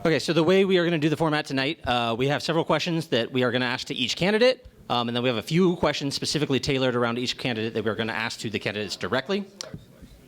Okay, so the way we are going to do the format tonight, we have several questions that we are going to ask to each candidate, and then we have a few questions specifically tailored around each candidate that we're going to ask to the candidates directly.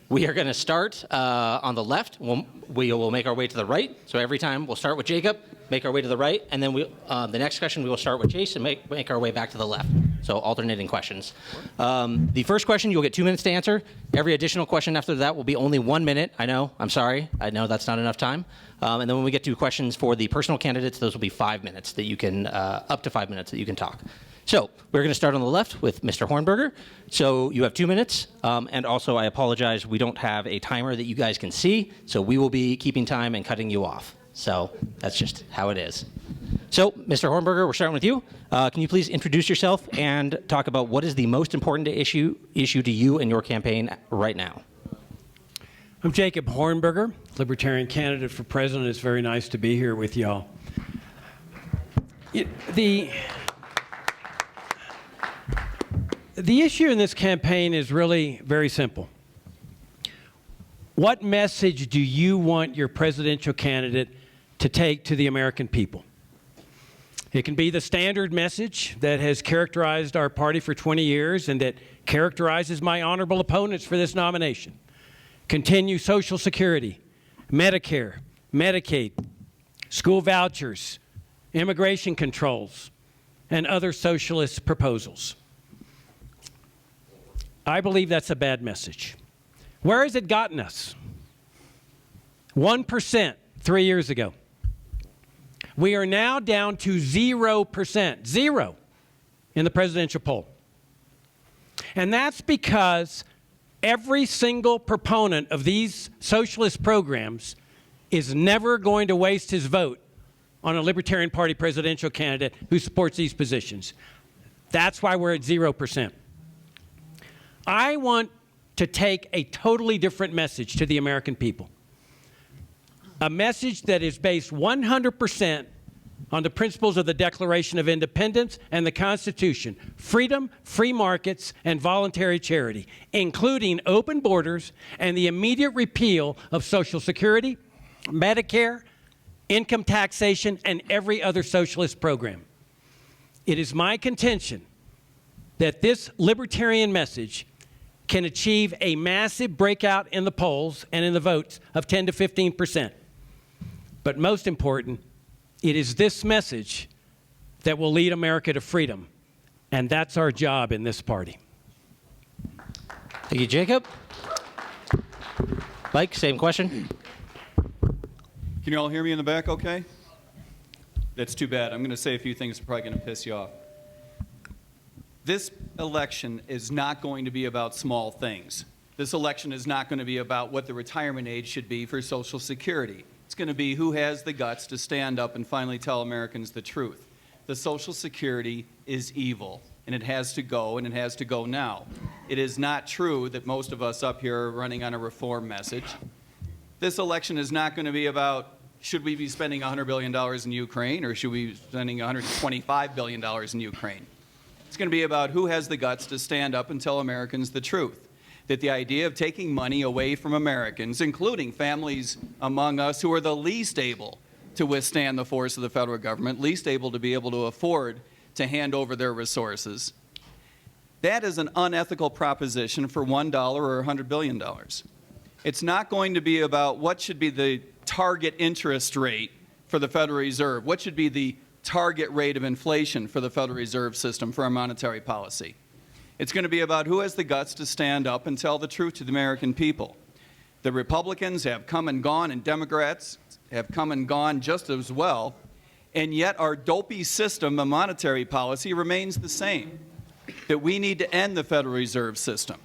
We are going to start on the left. We will make our way to the right. So every time we'll start with Jacob, make our way to the right, and then the next question we will start with Chase and make our way back to the left. So alternating questions. The first question you'll get 2 minutes to answer. Every additional question after that will be only 1 minute. I know, I'm sorry. I know that's not enough time. And then when we get to questions for the personal candidates, those will be 5 minutes that you can, up to 5 minutes that you can talk. So we're going to start on the left with Mr. Hornberger. So you have 2 minutes. And also, I apologize, we don't have a timer that you guys can see. So we will be keeping time and cutting you off. So that's just how it is. So, Mr. Hornberger, we're starting with you. Can you please introduce yourself and talk about what is the most important issue to you and your campaign right now? I'm Jacob Hornberger, Libertarian candidate for president. It's very nice to be here with y'all. The issue in this campaign is really very simple. What message do you want your presidential candidate to take to the American people? It can be the standard message that has characterized our party for 20 years and that characterizes my honorable opponents for this nomination. Continue Social Security, Medicare, Medicaid, school vouchers, immigration controls, and other socialist proposals. I believe that's a bad message. Where has it gotten us? 1% 3 years ago. We are now down to 0%, zero, in the presidential poll. And that's because every single proponent of these socialist programs is never going to waste his vote on a Libertarian Party presidential candidate who supports these positions. That's why we're at 0%. I want to take a totally different message to the American people. A message that is based 100% on the principles of the Declaration of Independence and the Constitution: freedom, free markets, and voluntary charity, including open borders and the immediate repeal of Social Security, Medicare, income taxation, and every other socialist program. It is my contention that this libertarian message can achieve a massive breakout in the polls and in the votes of 10 to 15%. But most important, it is this message that will lead America to freedom. And that's our job in this party. Thank you, Jacob. Mike, same question. Can you all hear me in the back okay? That's too bad. I'm going to say a few things that are probably going to piss you off. This election is not going to be about small things. This election is not going to be about what the retirement age should be for Social Security. It's going to be who has the guts to stand up and finally tell Americans the truth. The Social Security is evil, and it has to go, and it has to go now. It is not true that most of us up here are running on a reform message. This election is not going to be about, should we be spending $100 billion in Ukraine, or should we be spending $125 billion in Ukraine? It's going to be about who has the guts to stand up and tell Americans the truth. That the idea of taking money away from Americans, including families among us who are the least able to withstand the force of the federal government, least able to be able to afford to hand over their resources, that is an unethical proposition for $1 or $100 billion. It's not going to be about what should be the target interest rate for the Federal Reserve, what should be the target rate of inflation for the Federal Reserve System for our monetary policy. It's going to be about who has the guts to stand up and tell the truth to the American people. The Republicans have come and gone, and Democrats have come and gone just as well, and yet our dopey system of monetary policy remains the same. That we need to end the Federal Reserve System,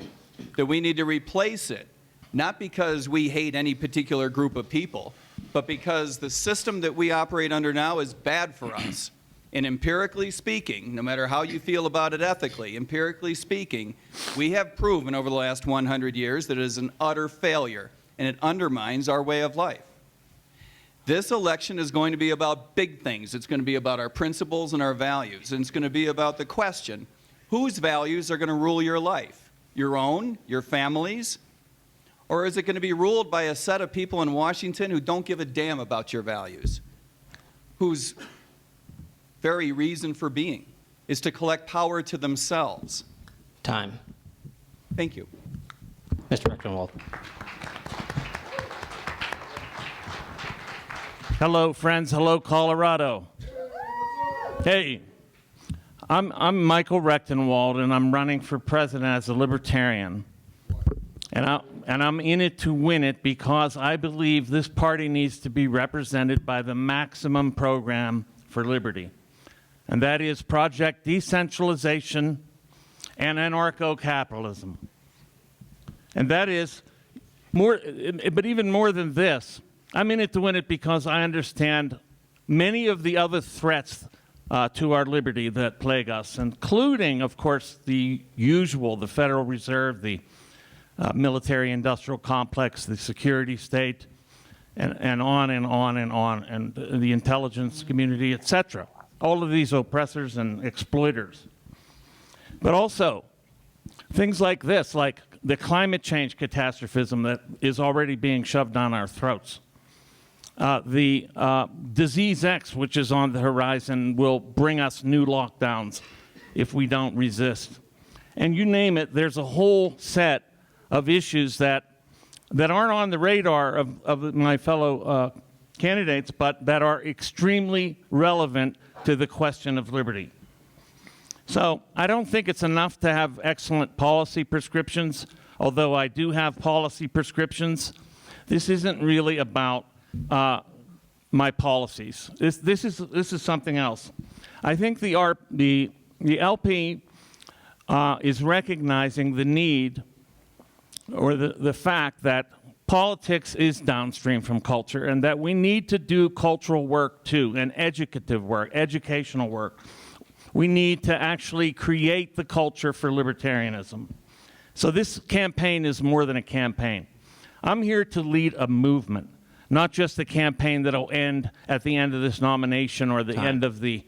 that we need to replace it, not because we hate any particular group of people, but because the system that we operate under now is bad for us. And empirically speaking, no matter how you feel about it ethically, empirically speaking, we have proven over the last 100 years that it is an utter failure, and it undermines our way of life. This election is going to be about big things. It's going to be about our principles and our values, and it's going to be about the question, whose values are going to rule your life? Your own, your family's, or is it going to be ruled by a set of people in Washington who don't give a damn about your values? whose very reason for being is to collect power to themselves. Time. Thank you. Mr. Rechtenwald. Hello, friends. Hello, Colorado. Hey, I'm Michael Rechtenwald, and I'm running for president as a libertarian. And I'm in it to win it because I believe this party needs to be represented by the maximum program for liberty. And that is Project Decentralization and Anarcho-Capitalism. And that is more, but even more than this, I'm in it to win it because I understand many of the other threats to our liberty that plague us, including, of course, the usual, the Federal Reserve, the military-industrial complex, the security state, and on and on and on, and the intelligence community, etc. All of these oppressors and exploiters. But also, things like this, like the climate change catastrophism that is already being shoved down our throats. The Disease X, which is on the horizon, will bring us new lockdowns if we don't resist. And you name it, there's a whole set of issues that aren't on the radar of my fellow candidates, but that are extremely relevant to the question of liberty. So I don't think it's enough to have excellent policy prescriptions, although I do have policy prescriptions. This isn't really about my policies. This is something else. I think the LP is recognizing the need or the fact that politics is downstream from culture and that we need to do cultural work too, and educative work, educational work. We need to actually create the culture for libertarianism. So this campaign is more than a campaign. I'm here to lead a movement, not just a campaign that will end at the end of this nomination or the end of the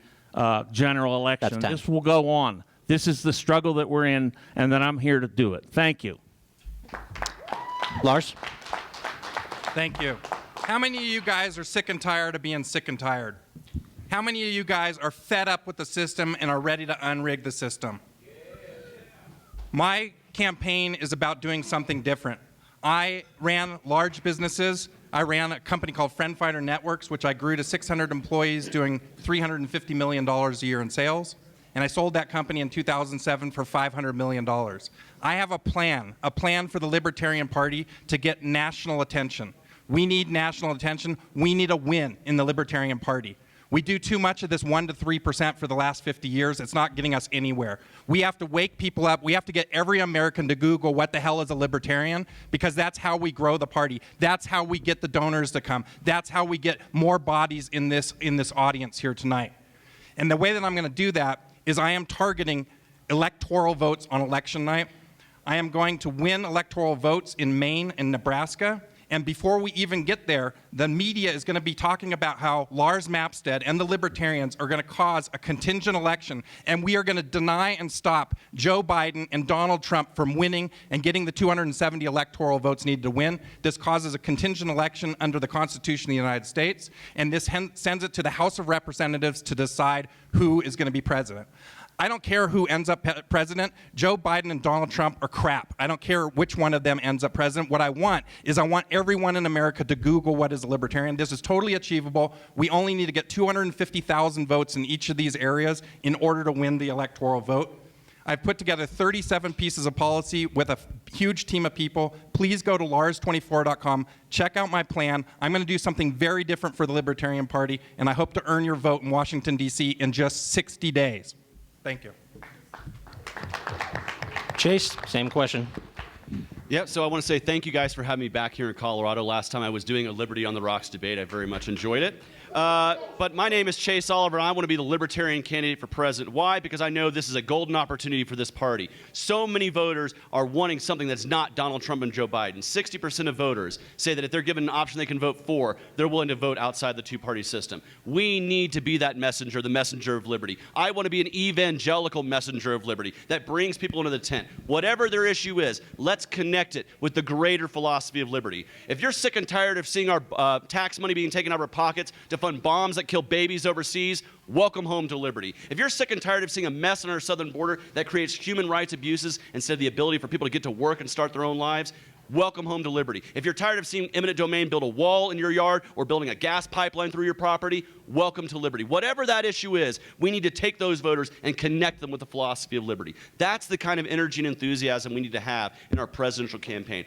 general election. This will go on. This is the struggle that we're in, and that I'm here to do it. Thank you. Lars? Thank you. How many of you guys are sick and tired of being sick and tired? How many of you guys are fed up with the system and are ready to unrig the system? My campaign is about doing something different. I ran large businesses. I ran a company called Friend Fighter Networks, which I grew to 600 employees doing $350 million a year in sales. And I sold that company in 2007 for $500 million. I have a plan for the Libertarian Party to get national attention. We need national attention. We need a win in the Libertarian Party. We do too much of this 1% to 3% for the last 50 years. It's not getting us anywhere. We have to wake people up. We have to get every American to Google what the hell is a libertarian, because that's how we grow the party. That's how we get the donors to come. That's how we get more bodies in this audience here tonight. And the way that I'm going to do that is I am targeting electoral votes on election night. I am going to win electoral votes in Maine and Nebraska. And before we even get there, the media is going to be talking about how Lars Mapstead and the Libertarians are going to cause a contingent election, and we are going to deny and stop Joe Biden and Donald Trump from winning and getting the 270 electoral votes needed to win. This causes a contingent election under the Constitution of the United States, and this sends it to the House of Representatives to decide who is going to be president. I don't care who ends up president. Joe Biden and Donald Trump are crap. I don't care which one of them ends up president. What I want is I want everyone in America to Google what is a libertarian. This is totally achievable. We only need to get 250,000 votes in each of these areas in order to win the electoral vote. I've put together 37 pieces of policy with a huge team of people. Please go to lars24.com, check out my plan. I'm going to do something very different for the Libertarian Party, and I hope to earn your vote in Washington, D.C. in just 60 days. Thank you. Chase, same question. Yeah, so I want to say thank you guys for having me back here in Colorado. Last time I was doing a Liberty on the Rocks debate. I very much enjoyed it. But my name is Chase Oliver, and I want to be the Libertarian candidate for president. Why? Because I know this is a golden opportunity for this party. So many voters are wanting something that's not Donald Trump and Joe Biden. 60% of voters say that if they're given an option they can vote for, they're willing to vote outside the two-party system. We need to be that messenger, the messenger of liberty. I want to be an evangelical messenger of liberty that brings people into the tent. Whatever their issue is, let's connect connect it with the greater philosophy of liberty. If you're sick and tired of seeing our tax money being taken out of our pockets to fund bombs that kill babies overseas, welcome home to liberty. If you're sick and tired of seeing a mess on our southern border that creates human rights abuses instead of the ability for people to get to work and start their own lives, welcome home to liberty. If you're tired of seeing eminent domain build a wall in your yard or building a gas pipeline through your property, welcome to liberty. Whatever that issue is, we need to take those voters and connect them with the philosophy of liberty. That's the kind of energy and enthusiasm we need to have in our presidential campaign.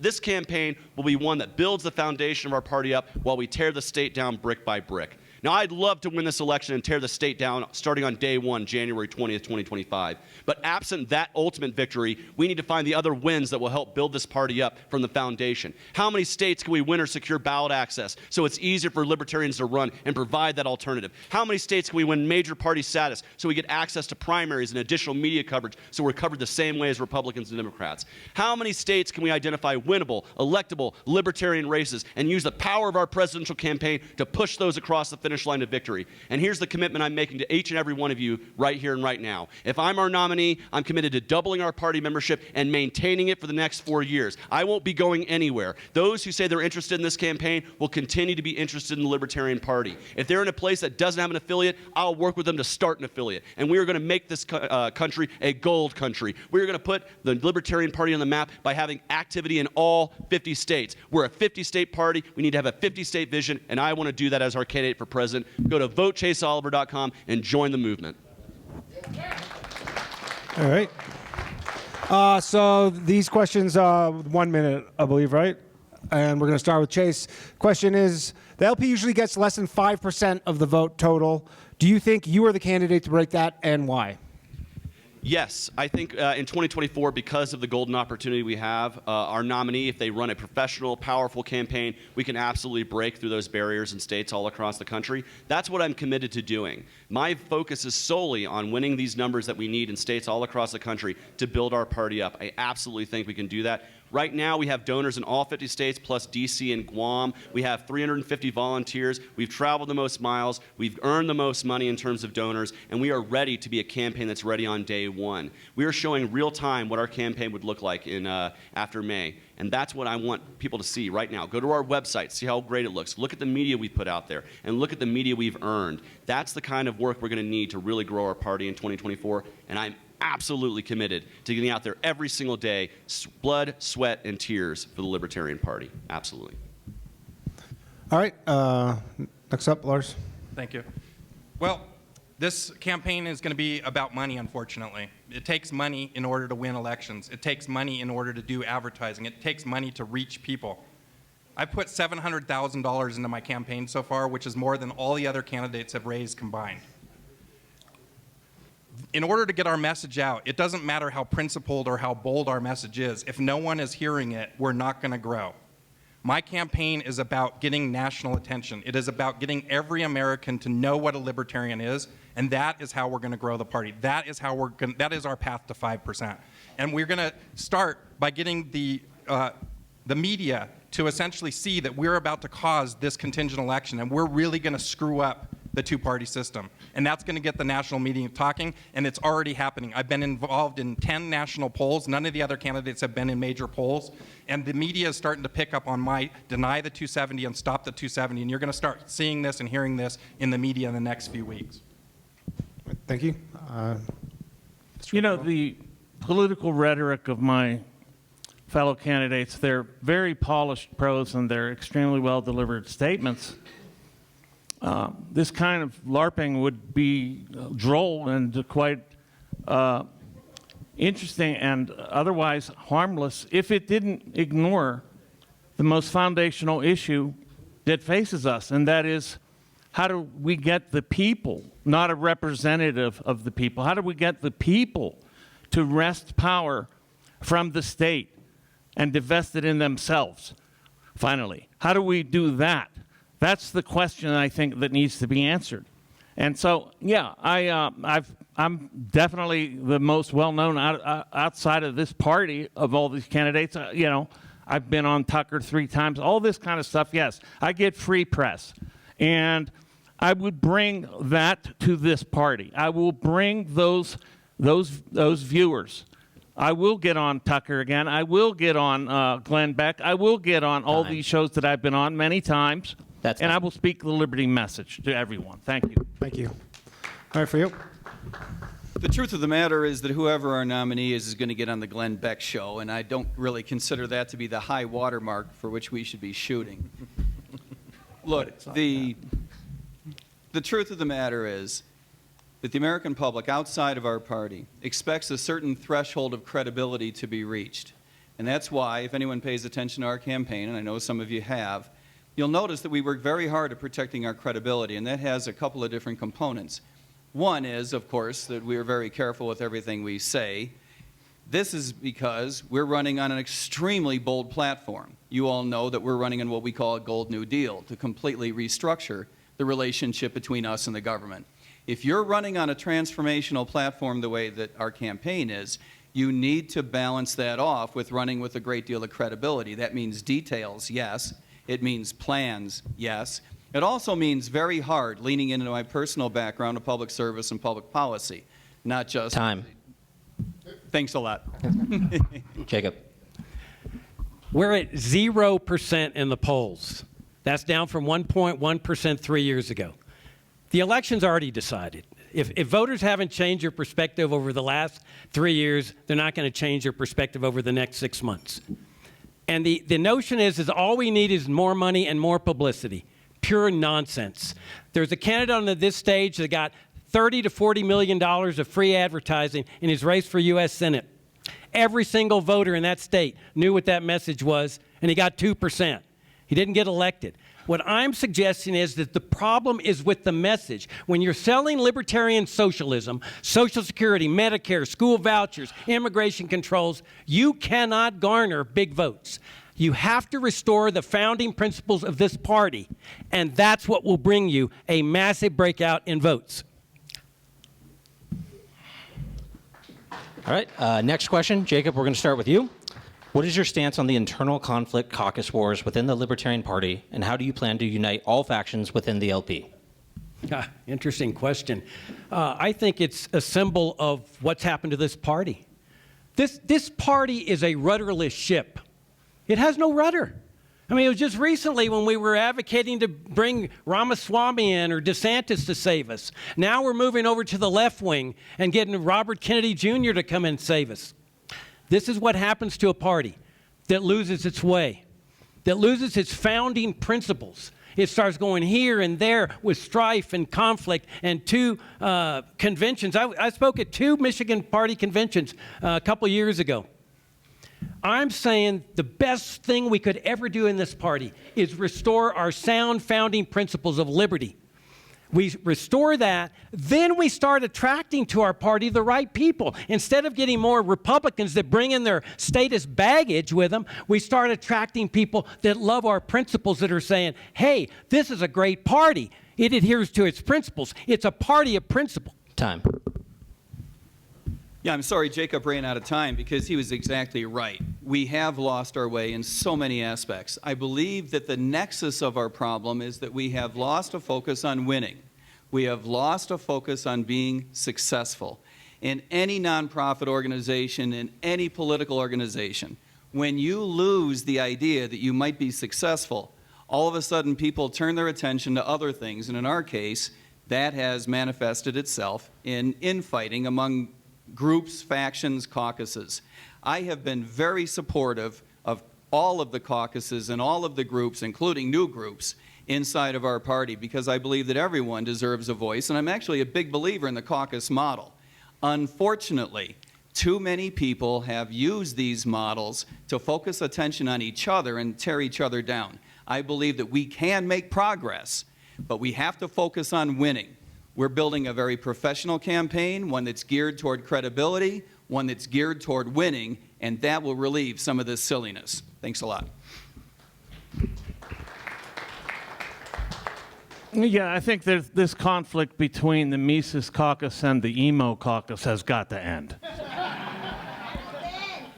This campaign will be one that builds the foundation of our party up while we tear the state down brick by brick. Now, I'd love to win this election and tear the state down starting on day 1, January 20th, 2025. But absent that ultimate victory, we need to find the other wins that will help build this party up from the foundation. How many states can we win or secure ballot access so it's easier for libertarians to run and provide that alternative? How many states can we win major party status so we get access to primaries and additional media coverage so we're covered the same way as Republicans and Democrats? How many states can we identify winnable, electable, libertarian races and use the power of our presidential campaign to push those across the finish line of victory? And here's the commitment I'm making to each and every one of you right here and right now. If I'm our nominee, I'm committed to doubling our party membership and maintaining it for the next 4 years. I won't be going anywhere. Those who say they're interested in this campaign will continue to be interested in the Libertarian Party. If they're in a place that doesn't have an affiliate, I'll work with them to start an affiliate. And we are going to make this country a gold country. We are going to put the Libertarian Party on the map by having activity in all 50 states. We're a 50-state party. We need to have a 50-state vision, and I want to do that as our candidate for president. Go to votechaseoliver.com and join the movement. All right. So these questions, 1 minute, I believe, right? And we're going to start with Chase. Question is, the LP usually gets less than 5% of the vote total. Do you think you are the candidate to break that, and why? Yes, I think in 2024, because of the golden opportunity we have, our nominee, if they run a professional, powerful campaign, we can absolutely break through those barriers in states all across the country. That's what I'm committed to doing. My focus is solely on winning these numbers that we need in states all across the country to build our party up. I absolutely think we can do that. Right now, we have donors in all 50 states, plus D.C. and Guam. We have 350 volunteers. We've traveled the most miles. We've earned the most money in terms of donors, and we are ready to be a campaign that's ready on day 1. We are showing real time what our campaign would look like in after May, and that's what I want people to see right now. Go to our website, see how great it looks. Look at the media we put out there, and look at the media we've earned. That's the kind of work we're going to need to really grow our party in 2024, and I'm absolutely committed to getting out there every single day, blood, sweat, and tears for the Libertarian Party. Absolutely. All right. Next up, Lars. Thank you. Well, this campaign is going to be about money, unfortunately. It takes money in order to win elections. It takes money in order to do advertising. It takes money to reach people. I've put $700,000 into my campaign so far, which is more than all the other candidates have raised combined. In order to get our message out, it doesn't matter how principled or how bold our message is. If no one is hearing it, we're not going to grow. My campaign is about getting national attention. It is about getting every American to know what a libertarian is, and that is how we're going to grow the party. That is how that is our path to 5%. And we're going to start by getting the media to essentially see that we're about to cause this contingent election, and we're really going to screw up the two-party system. And that's going to get the national media talking, and it's already happening. I've been involved in 10 national polls. None of the other candidates have been in major polls. And the media is starting to pick up on my deny the 270 and stop the 270. And you're going to start seeing this and hearing this in the media in the next few weeks. Thank you. You know, the political rhetoric of my fellow candidates, they're very polished prose and they're extremely well-delivered statements. This kind of LARPing would be droll and quite interesting and otherwise harmless if it didn't ignore the most foundational issue that faces us, and that is, how do we get the people, not a representative of the people, how do we get the people to wrest power from the state and divest it in themselves, finally? How do we do that? That's the question, I think, that needs to be answered. And so, yeah, I'm definitely the most well-known outside of this party of all these candidates. You know, I've been on Tucker 3 times, all this kind of stuff, yes. I get free press. And I would bring that to this party. I will bring those viewers I will get on Tucker again. I will get on Glenn Beck. I will get on all Fine. these shows that I've been on many times. That's and fine. I will speak the liberty message to everyone. Thank you. Thank you. All right, for you. The truth of the matter is that whoever our nominee is going to get on the Glenn Beck show, and I don't really consider that to be the high watermark for which we should be shooting. Look, the truth of the matter is that the American public outside of our party expects a certain threshold of credibility to be reached. And that's why, if anyone pays attention to our campaign, and I know some of you have, you'll notice that we work very hard at protecting our credibility, and that has a couple of different components. One is, of course, that we are very careful with everything we say. This is because we're running on an extremely bold platform. You all know that we're running on what we call a Gold New Deal to completely restructure the relationship between us and the government. If you're running on a transformational platform the way that our campaign is, you need to balance that off with running with a great deal of credibility. That means details, yes. It means plans, yes. It also means very hard leaning into my personal background of public service and public policy, not just... Time. Thanks a lot. Jacob. We're at 0% in the polls. That's down from 1.1% 3 years ago. The election's already decided. If voters haven't changed their perspective over the last 3 years, they're not going to change their perspective over the next 6 months. And the notion is all we need is more money and more publicity. Pure nonsense. There's a candidate on this stage that got $30 to $40 million of free advertising in his race for U.S. Senate. Every single voter in that state knew what that message was, and he got 2%. He didn't get elected. What I'm suggesting is that the problem is with the message. When you're selling libertarian socialism, Social Security, Medicare, school vouchers, immigration controls, you cannot garner big votes. You have to restore the founding principles of this party, and that's what will bring you a massive breakout in votes. All right, next question. Jacob, we're going to start with you. What is your stance on the internal conflict caucus wars within the Libertarian Party, and how do you plan to unite all factions within the LP? Interesting question. I think it's a symbol of what's happened to this party. This party is a rudderless ship. It has no rudder. I mean, it was just recently when we were advocating to bring Ramaswamy in or DeSantis to save us. Now we're moving over to the left wing and getting Robert Kennedy Jr. to come and save us. This is what happens to a party that loses its way, that loses its founding principles. It starts going here and there with strife and conflict and two conventions. I spoke at 2 Michigan party conventions a couple years ago. I'm saying the best thing we could ever do in this party is restore our sound founding principles of liberty. We restore that, then we start attracting to our party the right people. Instead of getting more Republicans that bring in their status baggage with them, we start attracting people that love our principles, that are saying, hey, this is a great party. It adheres to its principles. It's a party of principle. Time. Yeah, I'm sorry Jacob ran out of time because he was exactly right. We have lost our way in so many aspects. I believe that the nexus of our problem is that we have lost a focus on winning. We have lost a focus on being successful. In any nonprofit organization, in any political organization, when you lose the idea that you might be successful, all of a sudden people turn their attention to other things. And in our case, that has manifested itself in infighting among groups, factions, caucuses. I have been very supportive of all of the caucuses and all of the groups, including new groups, inside of our party because I believe that everyone deserves a voice, and I'm actually a big believer in the caucus model. Unfortunately, too many people have used these models to focus attention on each other and tear each other down. I believe that we can make progress, but we have to focus on winning. We're building a very professional campaign, one that's geared toward credibility, one that's geared toward winning, and that will relieve some of this silliness. Thanks a lot. Yeah, I think there's this conflict between the Mises caucus and the emo caucus has got to end.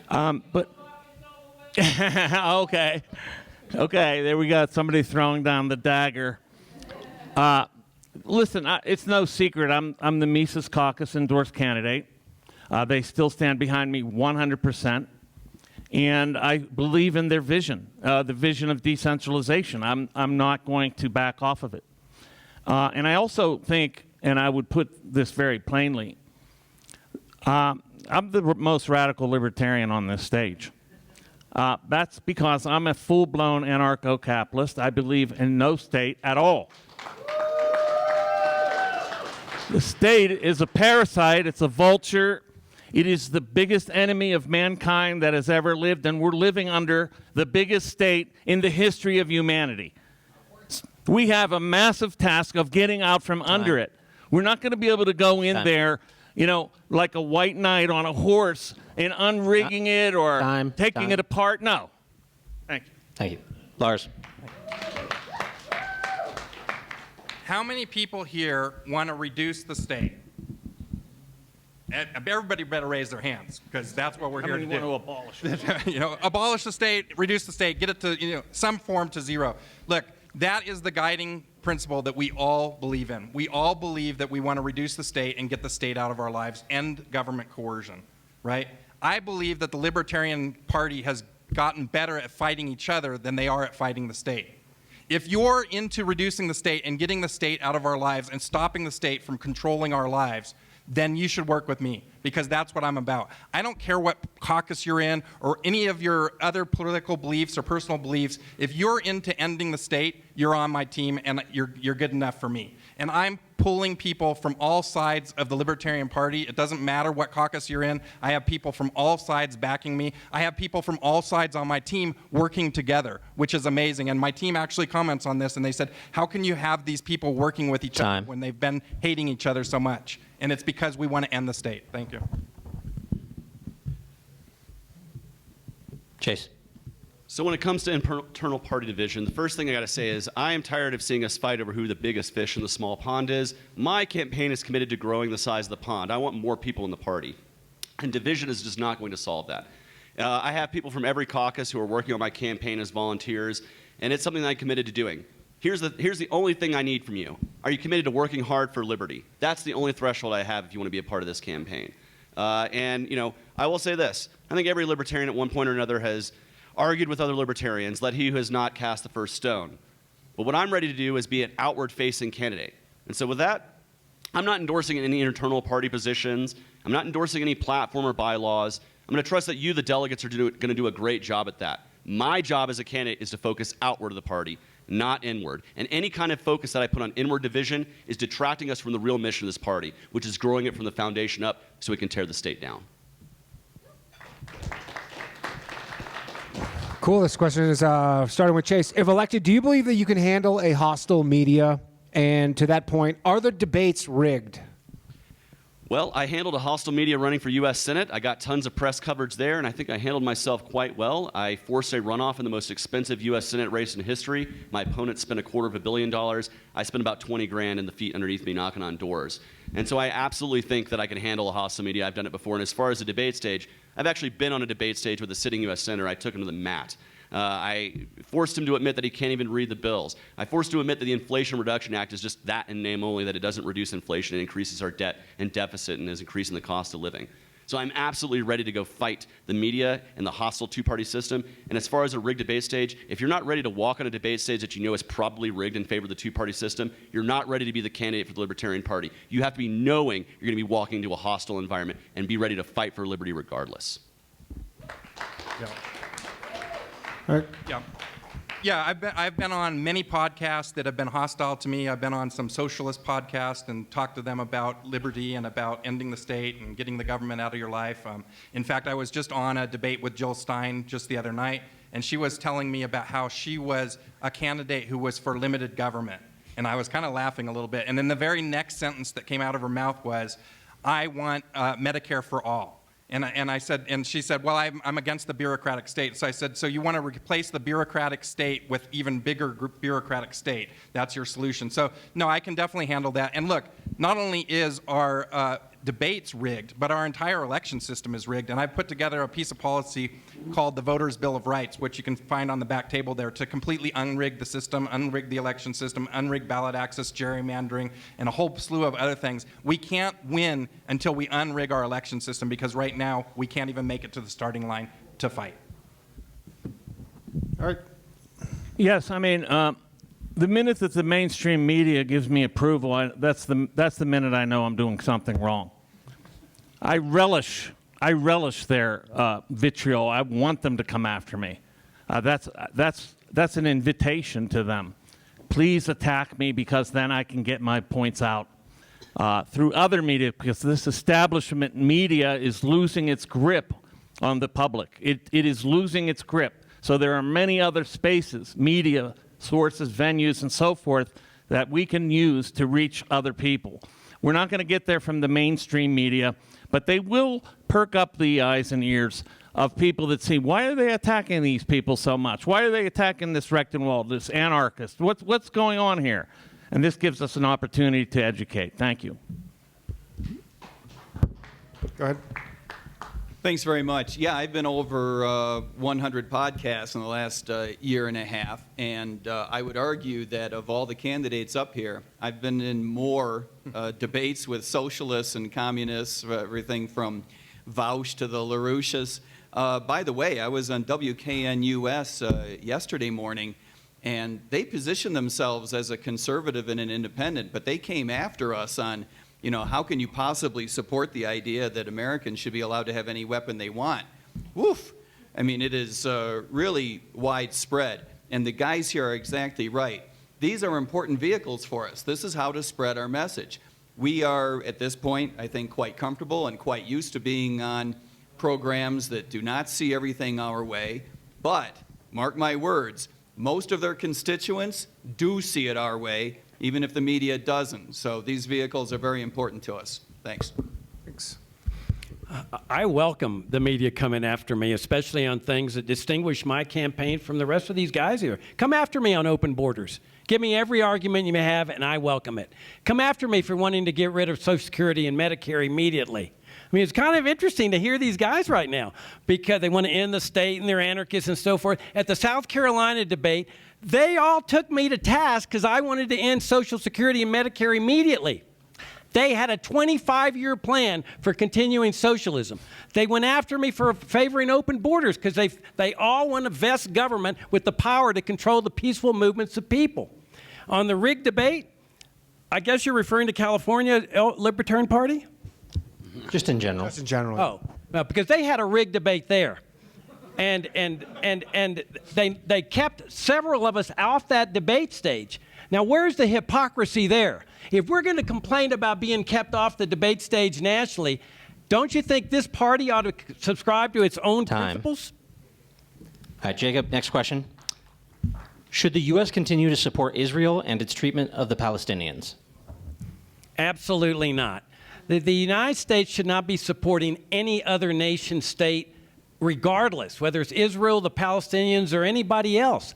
But okay, there we got somebody throwing down the dagger. Listen, it's no secret I'm the Mises caucus endorsed candidate. They still stand behind me 100%. And I believe in their vision, the vision of decentralization. I'm not going to back off of it. And I also think, and I would put this very plainly, I'm the most radical libertarian on this stage. That's because I'm a full-blown anarcho-capitalist. I believe in no state at all. The state is a parasite. It's a vulture. It is the biggest enemy of mankind that has ever lived, and we're living under the biggest state in the history of humanity. We have a massive task of getting out from under it. We're not going to be able to go in there, you know, like a white knight on a horse and unrigging it or taking it apart. No. Thank you. Thank you. Lars. How many people here want to reduce the state? Everybody better raise their hands, because that's what we're here to do. Want to abolish it? You know, abolish the state, reduce the state, get it to, you know, some form to zero. Look, that is the guiding principle that we all believe in. We all believe that we want to reduce the state and get the state out of our lives, end government coercion, right? I believe that the Libertarian Party has gotten better at fighting each other than they are at fighting the state. If you're into reducing the state and getting the state out of our lives and stopping the state from controlling our lives, then you should work with me, because that's what I'm about. I don't care what caucus you're in or any of your other political beliefs or personal beliefs. If you're into ending the state, you're on my team, and you're good enough for me. And I'm pulling people from all sides of the Libertarian Party. It doesn't matter what caucus you're in. I have people from all sides backing me. I have people from all sides on my team working together, which is amazing. And my team actually comments on this, and they said, how can you have these people working with each other when they've been hating each other so much? And it's because we want to end the state. Thank you. Chase. So when it comes to internal party division, the first thing I got to say is I am tired of seeing us fight over who the biggest fish in the small pond is. My campaign is committed to growing the size of the pond. I want more people in the party. And division is just not going to solve that. I have people from every caucus who are working on my campaign as volunteers, and it's something that I'm committed to doing. Here's the only thing I need from you. Are you committed to working hard for liberty? That's the only threshold I have if you want to be a part of this campaign. And, you know, I will say this. I think every libertarian at one point or another has argued with other libertarians, let he who has not cast the first stone. But what I'm ready to do is be an outward-facing candidate. And so with that, I'm not endorsing any internal party positions. I'm not endorsing any platform or bylaws. I'm going to trust that you, the delegates, are going to do a great job at that. My job as a candidate is to focus outward of the party, not inward. And any kind of focus that I put on inward division is detracting us from the real mission of this party, which is growing it from the foundation up so we can tear the state down. Cool. This question is starting with Chase. If elected, do you believe that you can handle a hostile media? And to that point, are the debates rigged? Well, I handled a hostile media running for U.S. Senate. I got tons of press coverage there, and I think I handled myself quite well. I forced a runoff in the most expensive U.S. Senate race in history. My opponent spent $250 million. I spent about 20 grand in the feet underneath me knocking on doors. And so I absolutely think that I can handle a hostile media. I've done it before. And as far as the debate stage, I've actually been on a debate stage with a sitting U.S. Senator. I took him to the mat. I forced him to admit that he can't even read the bills. I forced him to admit that the Inflation Reduction Act is just that in name only, that it doesn't reduce inflation, it increases our debt and deficit and is increasing the cost of living. So I'm absolutely ready to go fight the media and the hostile two-party system. And as far as a rigged debate stage, if you're not ready to walk on a debate stage that you know is probably rigged in favor of the two-party system, you're not ready to be the candidate for the Libertarian Party. You have to be knowing you're going to be walking into a hostile environment and be ready to fight for liberty regardless. Yeah. All right. Yeah, I've been on many podcasts that have been hostile to me. I've been on some socialist podcasts and talked to them about liberty and about ending the state and getting the government out of your life. In fact, I was just on a debate with Jill Stein just the other night, and she was telling me about how she was a candidate who was for limited government. And I was kind of laughing a little bit. And then the very next sentence that came out of her mouth was, I want Medicare for all. And I said, and she said, well, I'm against the bureaucratic state. So I said, so you want to replace the bureaucratic state with even bigger bureaucratic state? That's your solution. So no, I can definitely handle that. And look, not only is our debates rigged, but our entire election system is rigged. And I put together a piece of policy called the Voters' Bill of Rights, which you can find on the back table there, to completely unrig the system, unrig the election system, unrig ballot access, gerrymandering, and a whole slew of other things. We can't win until we unrig our election system, because right now we can't even make it to the starting line to fight. All right. Yes, I mean, the minute that the mainstream media gives me approval, that's the minute I know I'm doing something wrong. I relish their vitriol. I want them to come after me. That's an invitation to them. Please attack me, because then I can get my points out through other media, because this establishment media is losing its grip on the public. It is losing its grip. So there are many other spaces, media, sources, venues, and so forth, that we can use to reach other people. We're not going to get there from the mainstream media, but they will perk up the eyes and ears of people that see, why are they attacking these people so much? Why are they attacking this Rechtenwald, this anarchist? What's going on here? And this gives us an opportunity to educate. Thank you. Go ahead. Thanks very much. Yeah, I've been over 100 podcasts in the last year and a half, and I would argue that of all the candidates up here, I've been in more debates with socialists and communists, everything from Vaush to the LaRouches. By the way, I was on WKNUS yesterday morning, and they positioned themselves as a conservative and an independent, but they came after us on, you know, how can you possibly support the idea that Americans should be allowed to have any weapon they want? Woof. I mean, it is really widespread. And the guys here are exactly right. These are important vehicles for us. This is how to spread our message. We are, at this point, I think, quite comfortable and quite used to being on programs that do not see everything our way. But, mark my words, most of their constituents do see it our way, even if the media doesn't. So these vehicles are very important to us. Thanks. Thanks. I welcome the media coming after me, especially on things that distinguish my campaign from the rest of these guys here. Come after me on open borders. Give me every argument you may have, and I welcome it. Come after me for wanting to get rid of Social Security and Medicare immediately. I mean, it's kind of interesting to hear these guys right now, because they want to end the state and they're anarchists and so forth. At the South Carolina debate, they all took me to task because I wanted to end Social Security and Medicare immediately. They had a 25-year plan for continuing socialism. They went after me for favoring open borders because they all want to vest government with the power to control the peaceful movements of people. On the rigged debate, I guess you're referring to California Libertarian Party? Just in general. Just in general. Oh, well, because they had a rigged debate there. And they kept several of us off that debate stage. Now, where's the hypocrisy there? If we're going to complain about being kept off the debate stage nationally, don't you think this party ought to subscribe to its own principles? All right, Jacob, next question. Should the U.S. continue to support Israel and its treatment of the Palestinians? Absolutely not. The United States should not be supporting any other nation state, regardless, whether it's Israel, the Palestinians, or anybody else.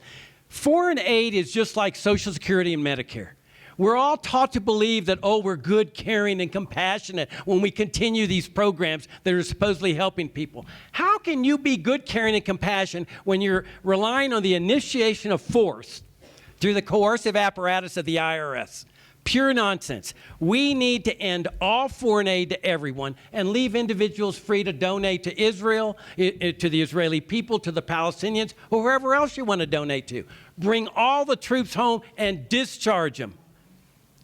Foreign aid is just like Social Security and Medicare. We're all taught to believe that, oh, we're good, caring, and compassionate when we continue these programs that are supposedly helping people. How can you be good, caring, and compassionate when you're relying on the initiation of force through the coercive apparatus of the IRS? Pure nonsense. We need to end all foreign aid to everyone and leave individuals free to donate to Israel, to the Israeli people, to the Palestinians, or whoever else you want to donate to. Bring all the troops home and discharge them.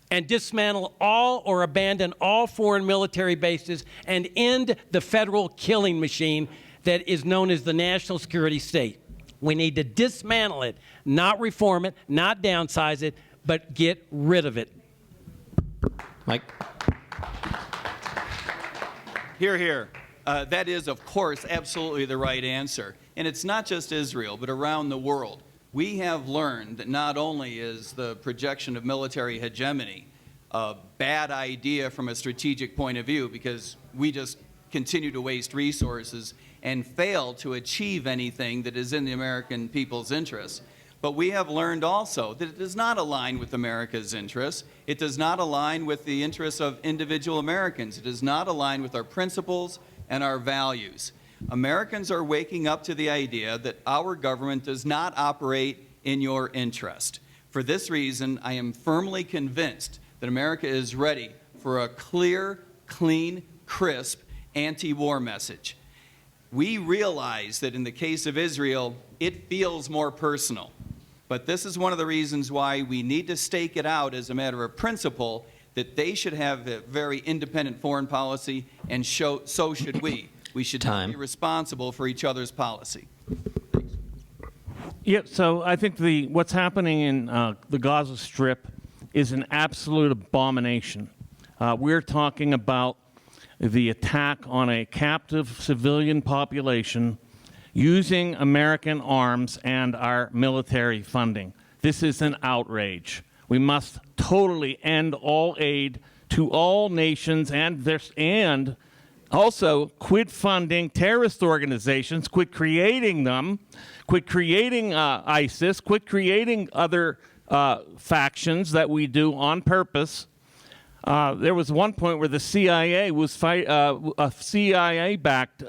And dismantle all or abandon all foreign military bases and end the federal killing machine that is known as the national security state. We need to dismantle it, not reform it, not downsize it, but get rid of it. Mike? Hear, hear. That is, of course, absolutely the right answer. And it's not just Israel, but around the world. We have learned that not only is the projection of military hegemony a bad idea from a strategic point of view, because we just continue to waste resources and fail to achieve anything that is in the American people's interests, But we have learned also that it does not align with America's interests. It does not align with the interests of individual Americans. It does not align with our principles and our values. Americans are waking up to the idea that our government does not operate in your interest. For this reason, I am firmly convinced that America is ready for a clear, clean, crisp anti-war message. We realize that in the case of Israel, it feels more personal. But this is one of the reasons why we need to stake it out as a matter of principle that they should have a very independent foreign policy, and so should we. We should not be responsible for each other's policy. Yeah, so I think what's happening in the Gaza Strip is an absolute abomination. We're talking about the attack on a captive civilian population using American arms and our military funding. This is an outrage. We must totally end all aid to all nations and also quit funding terrorist organizations, quit creating them, quit creating ISIS, quit creating other factions that we do on purpose. There was one point where the CIA was a CIA-backed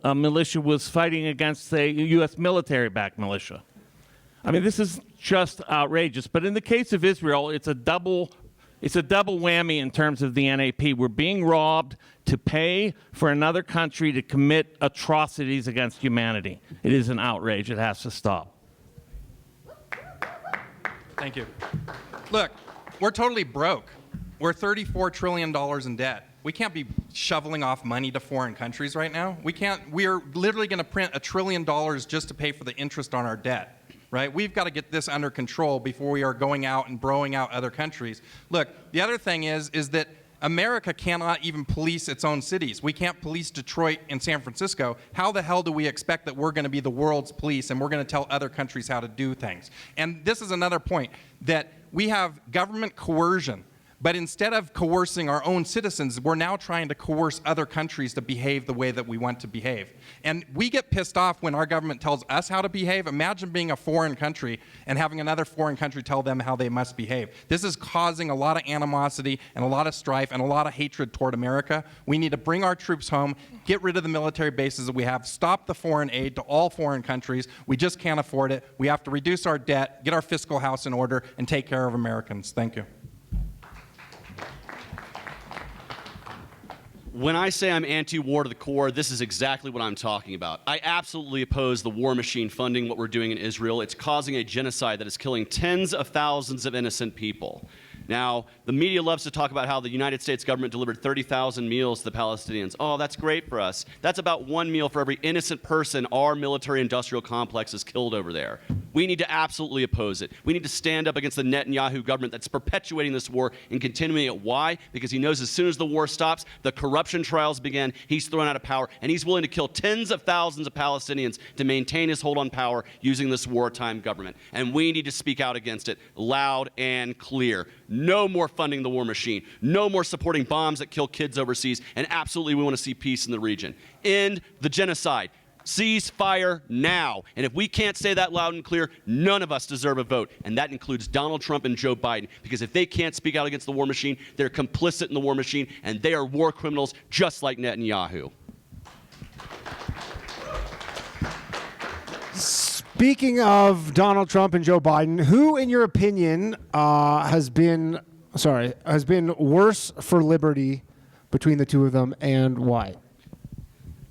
militia was fighting against a U.S. military-backed militia. I mean, this is just outrageous. But in the case of Israel, it's a double whammy in terms of the NAP. We're being robbed to pay for another country to commit atrocities against humanity. It is an outrage. It has to stop. Thank you. Look, we're totally broke. We're $34 trillion in debt. We can't be shoveling off money to foreign countries right now. We're literally going to print $1 trillion just to pay for the interest on our debt. Right? We've got to get this under control before we are going out and broing out other countries. Look, the other thing is that America cannot even police its own cities. We can't police Detroit and San Francisco. How the hell do we expect that we're going to be the world's police and we're going to tell other countries how to do things? And this is another point, that we have government coercion. But instead of coercing our own citizens, we're now trying to coerce other countries to behave the way that we want to behave. And we get pissed off when our government tells us how to behave. Imagine being a foreign country and having another foreign country tell them how they must behave. This is causing a lot of animosity and a lot of strife and a lot of hatred toward America. We need to bring our troops home, get rid of the military bases that we have, stop the foreign aid to all foreign countries. We just can't afford it. We have to reduce our debt, get our fiscal house in order, and take care of Americans. Thank you. When I say I'm anti-war to the core, this is exactly what I'm talking about. I absolutely oppose the war machine funding what we're doing in Israel. It's causing a genocide that is killing tens of thousands of innocent people. Now, the media loves to talk about how the United States government delivered 30,000 meals to the Palestinians. Oh, that's great for us. That's about one meal for every innocent person our military-industrial complex has killed over there. We need to absolutely oppose it. We need to stand up against the Netanyahu government that's perpetuating this war and continuing it. Why? Because he knows as soon as the war stops, the corruption trials begin, he's thrown out of power, and he's willing to kill tens of thousands of Palestinians to maintain his hold on power using this wartime government. And we need to speak out against it loud and clear. No more funding the war machine. No more supporting bombs that kill kids overseas. And absolutely, we want to see peace in the region. End the genocide. Cease fire now. And if we can't say that loud and clear, none of us deserve a vote. And that includes Donald Trump and Joe Biden. Because if they can't speak out against the war machine, they're complicit in the war machine, and they are war criminals just like Netanyahu. Speaking of Donald Trump and Joe Biden, who, in your opinion, has been worse for liberty between the two of them, and why?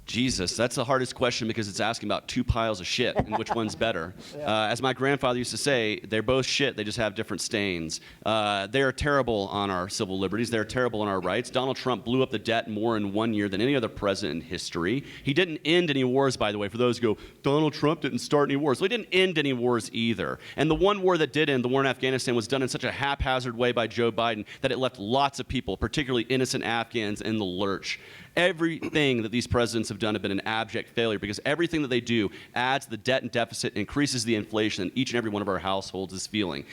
Jesus, that's the hardest question because it's asking about two piles of shit and which one's better. As my grandfather used to say, they're both shit, they just have different stains. They're terrible on our civil liberties. They're terrible on our rights. Donald Trump blew up the debt more in 1 year than any other president in history. He didn't end any wars, by the way, for those who go, Donald Trump didn't start any wars. Well, he didn't end any wars either. And the one war that did end, the war in Afghanistan, was done in such a haphazard way by Joe Biden that it left lots of people, particularly innocent Afghans, in the lurch. Everything that these presidents have done have been an abject failure because everything that they do adds the debt and deficit, increases the inflation that each and every one of our households is feeling.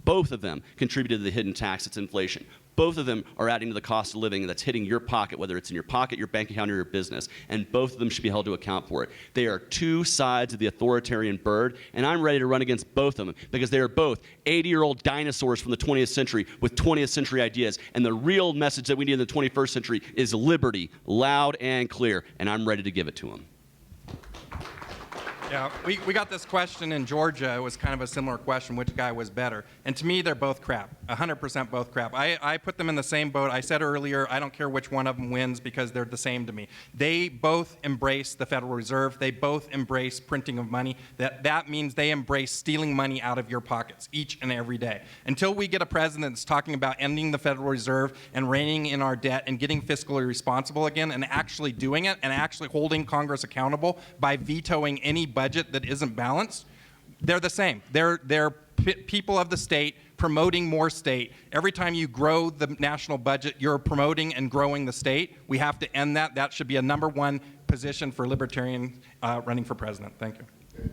Both of them contributed to the hidden tax that's inflation. Both of them are adding to the cost of living that's hitting your pocket, whether it's in your pocket, your bank account, or your business. And both of them should be held to account for it. They are two sides of the authoritarian bird, and I'm ready to run against both of them because they are both 80-year-old dinosaurs from the 20th century with 20th century ideas. And the real message that we need in the 21st century is liberty, loud and clear, and I'm ready to give it to them. Yeah, we got this question in Georgia. It was kind of a similar question, which guy was better? And to me, they're both crap, 100% both crap. I put them in the same boat. I said earlier, I don't care which one of them wins because they're the same to me. They both embrace the Federal Reserve. They both embrace printing of money. That means they embrace stealing money out of your pockets each and every day. Until we get a president that's talking about ending the Federal Reserve and reining in our debt and getting fiscally responsible again and actually doing it and actually holding Congress accountable by vetoing any budget that isn't balanced, they're the same. They're people of the state promoting more state. Every time you grow the national budget, you're promoting and growing the state. We have to end that. That should be a #1 position for libertarian running for president. Thank you.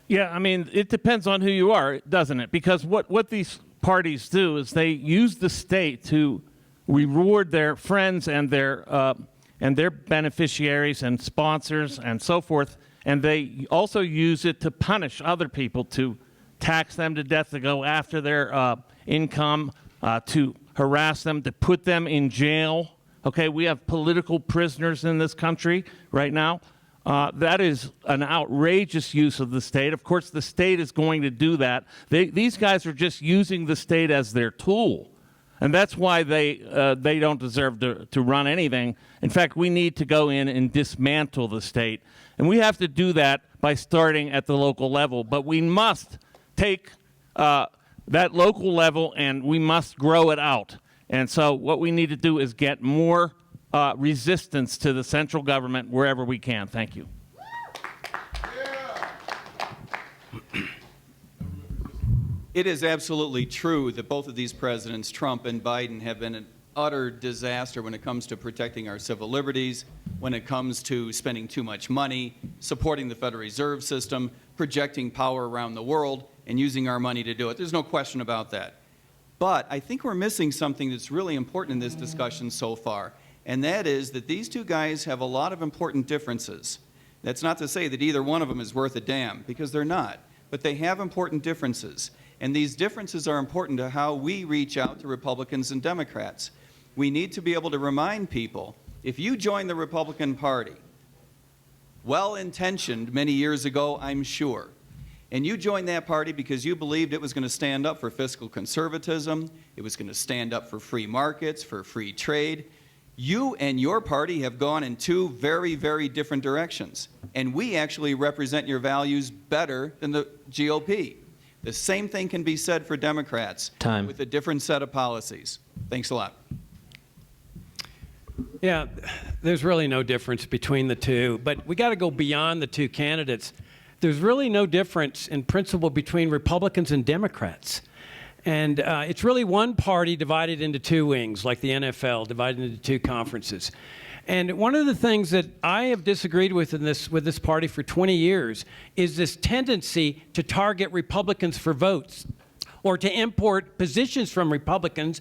Yeah, I mean, it depends on who you are, doesn't it? Because what these parties do is they use the state to reward their friends and their beneficiaries and sponsors and so forth, and they also use it to punish other people, to tax them to death, to go after their income, to harass them, to put them in jail. Okay, we have political prisoners in this country right now. That is an outrageous use of the state. Of course, the state is going to do that. These guys are just using the state as their tool. And that's why they don't deserve to run anything. In fact, we need to go in and dismantle the state. And we have to do that by starting at the local level. But we must take that local level and we must grow it out. And so what we need to do is get more resistance to the central government wherever we can. Thank you. It is absolutely true that both of these presidents, Trump and Biden, have been an utter disaster when it comes to protecting our civil liberties, when it comes to spending too much money, supporting the Federal Reserve System, projecting power around the world, and using our money to do it. There's no question about that. But I think we're missing something that's really important in this discussion so far, and that is that these two guys have a lot of important differences. That's not to say that either one of them is worth a damn, because they're not. But they have important differences. And these differences are important to how we reach out to Republicans and Democrats. We need to be able to remind people, if you join the Republican Party, well-intentioned many years ago, I'm sure, and you joined that party because you believed it was going to stand up for fiscal conservatism, it was going to stand up for free markets, for free trade, you and your party have gone in two very, very different directions. And we actually represent your values better than the GOP. The same thing can be said for Democrats. Time. With a different set of policies. Thanks a lot. Yeah, there's really no difference between the two, but we got to go beyond the two candidates. There's really no difference in principle between Republicans and Democrats. And it's really one party divided into two wings, like the NFL, divided into two conferences. And one of the things that I have disagreed with this party for 20 years is this tendency to target Republicans for votes or to import positions from Republicans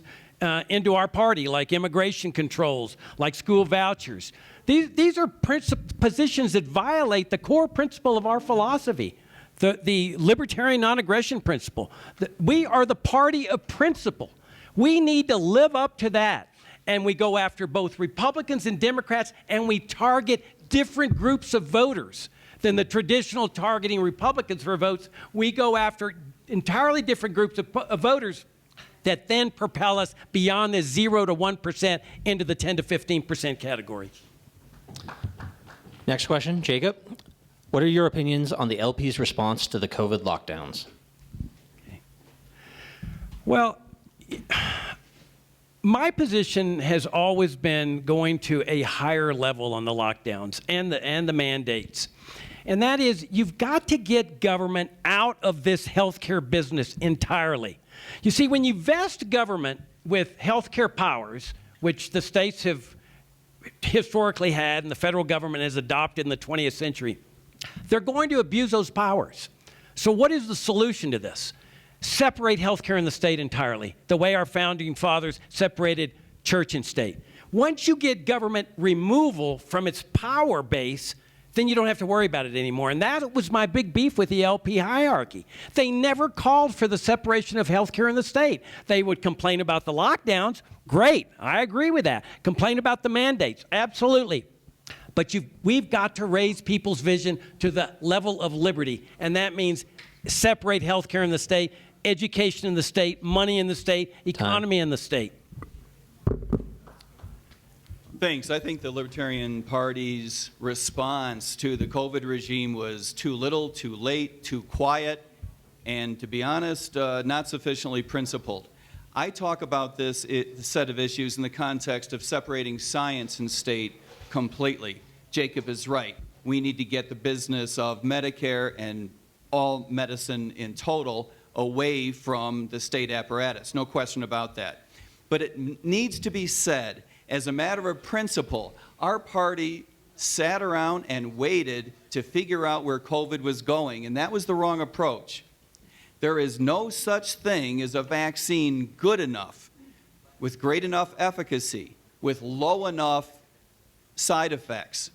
into our party, like immigration controls, like school vouchers. These are positions that violate the core principle of our philosophy, the libertarian non-aggression principle. We are the party of principle. We need to live up to that. And we go after both Republicans and Democrats, and we target different groups of voters than the traditional targeting Republicans for votes. We go after entirely different groups of voters that then propel us beyond the 0 to 1% into the 10 to 15% category. Next question, Jacob. What are your opinions on the LP's response to the COVID lockdowns? Okay. Well, my position has always been going to a higher level on the lockdowns and the mandates. And that is, you've got to get government out of this healthcare business entirely. You see, when you vest government with healthcare powers, which the states have historically had and the federal government has adopted in the 20th century, they're going to abuse those powers. So what is the solution to this? separate healthcare and the state entirely, the way our founding fathers separated church and state. Once you get government removal from its power base, then you don't have to worry about it anymore. And that was my big beef with the LP hierarchy. They never called for the separation of healthcare and the state. They would complain about the lockdowns. Great, I agree with that. Complain about the mandates, absolutely. But we've got to raise people's vision to the level of liberty. And that means separate healthcare in the state, education in the state, money in the state, economy in the state. Thanks. I think the Libertarian Party's response to the COVID regime was too little, too late, too quiet, and to be honest, not sufficiently principled. I talk about this set of issues in the context of separating science and state completely. Jacob is right. We need to get the business of Medicare and all medicine in total away from the state apparatus. No question about that. But it needs to be said, as a matter of principle, our party sat around and waited to figure out where COVID was going, and that was the wrong approach. There is no such thing as a vaccine good enough, with great enough efficacy, with low enough side effects,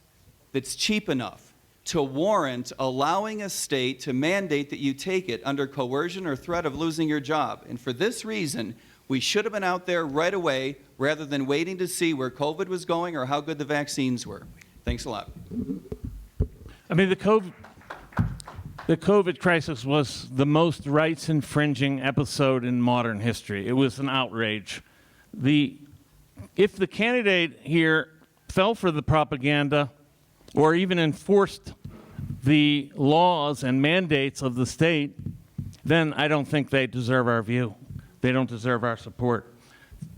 that's cheap enough to warrant allowing a state to mandate that you take it under coercion or threat of losing your job. And for this reason, we should have been out there right away rather than waiting to see where COVID was going or how good the vaccines were. Thanks a lot. I mean, the COVID crisis was the most rights-infringing episode in modern history. It was an outrage. If the candidate here fell for the propaganda or even enforced the laws and mandates of the state, then I don't think they deserve our view. They don't deserve our support.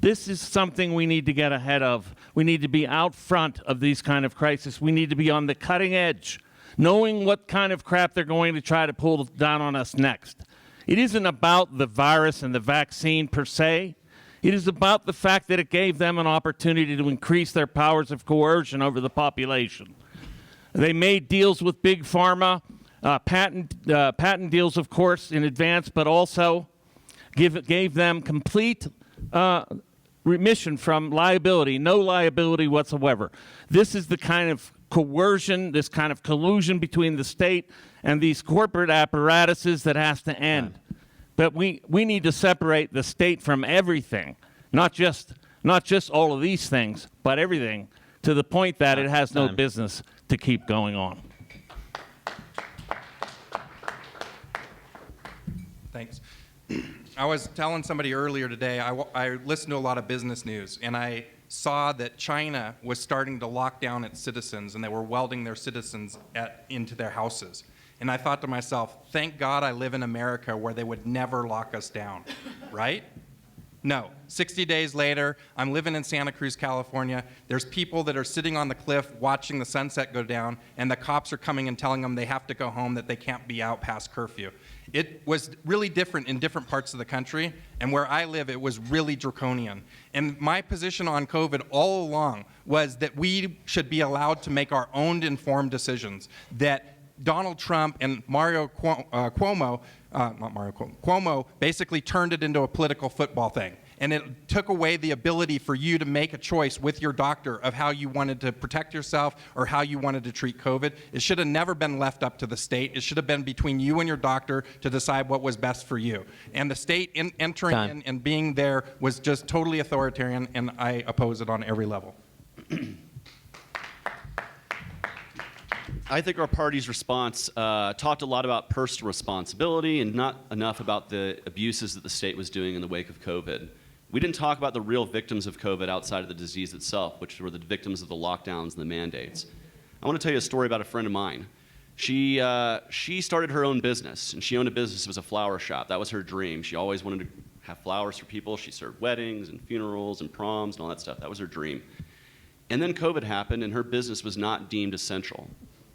This is something we need to get ahead of. We need to be out front of these kind of crises. We need to be on the cutting edge, knowing what kind of crap they're going to try to pull down on us next. It isn't about the virus and the vaccine per se. It is about the fact that it gave them an opportunity to increase their powers of coercion over the population. They made deals with Big Pharma, patent deals, of course, in advance, but also gave them complete remission from liability, no liability whatsoever. This is the kind of coercion, this kind of collusion between the state and these corporate apparatuses that has to end. But we need to separate the state from everything, not just all of these things, but everything, to the point that it has no business to keep going on. Thanks. I was telling somebody earlier today, I listened to a lot of business news, and I saw that China was starting to lock down its citizens, and they were welding their citizens into their houses. And I thought to myself, thank God I live in America where they would never lock us down, right? No. 60 days later, I'm living in Santa Cruz, California. There's people that are sitting on the cliff watching the sunset go down, and the cops are coming and telling them they have to go home, that they can't be out past curfew. It was really different in different parts of the country, and where I live, it was really draconian. And my position on COVID all along was that we should be allowed to make our own informed decisions, that Donald Trump and Cuomo basically turned it into a political football thing. And it took away the ability for you to make a choice with your doctor of how you wanted to protect yourself or how you wanted to treat COVID. It should have never been left up to the state. It should have been between you and your doctor to decide what was best for you. And the state entering in and being there was just totally authoritarian, and I oppose it on every level. I think our party's response talked a lot about personal responsibility and not enough about the abuses that the state was doing in the wake of COVID. We didn't talk about the real victims of COVID outside of the disease itself, which were the victims of the lockdowns and the mandates. I want to tell you a story about a friend of mine. She started her own business, and she owned a business that was a flower shop. That was her dream. She always wanted to have flowers for people. She served weddings and funerals and proms and all that stuff. That was her dream. And then COVID happened, and her business was not deemed essential.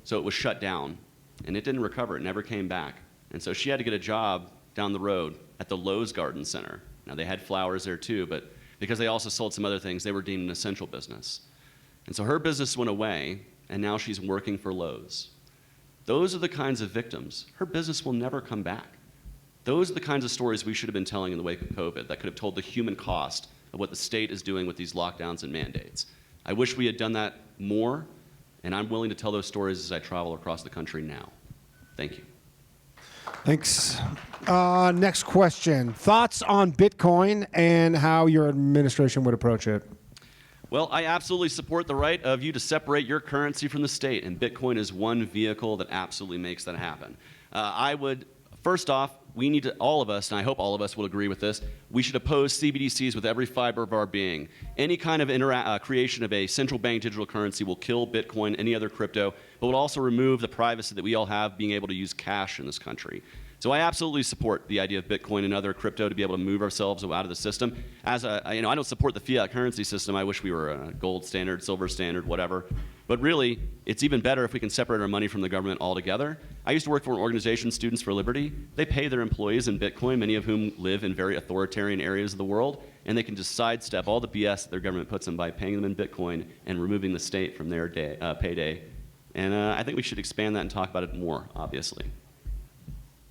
So it was shut down, and it didn't recover. It never came back. And so she had to get a job down the road at the Lowe's Garden Center. Now, they had flowers there too, but because they also sold some other things, they were deemed an essential business. And so her business went away, and now she's working for Lowe's. Those are the kinds of victims. Her business will never come back. Those are the kinds of stories we should have been telling in the wake of COVID that could have told the human cost of what the state is doing with these lockdowns and mandates. I wish we had done that more, and I'm willing to tell those stories as I travel across the country now. Thank you. Thanks. Next question. Thoughts on Bitcoin and how your administration would approach it? Well, I absolutely support the right of you to separate your currency from the state, and Bitcoin is one vehicle that absolutely makes that happen. First off, we need to, all of us, and I hope all of us will agree with this, we should oppose CBDCs with every fiber of our being. Any kind of creation of a central bank digital currency will kill Bitcoin, any other crypto, but will also remove the privacy that we all have being able to use cash in this country. So I absolutely support the idea of Bitcoin and other crypto to be able to move ourselves out of the system. I don't support the fiat currency system. I wish we were a gold standard, silver standard, whatever. But really, it's even better if we can separate our money from the government altogether. I used to work for an organization, Students for Liberty. They pay their employees in Bitcoin, many of whom live in very authoritarian areas of the world, and they can just sidestep all the BS that their government puts them by paying them in Bitcoin and removing the state from their payday. And I think we should expand that and talk about it more, obviously.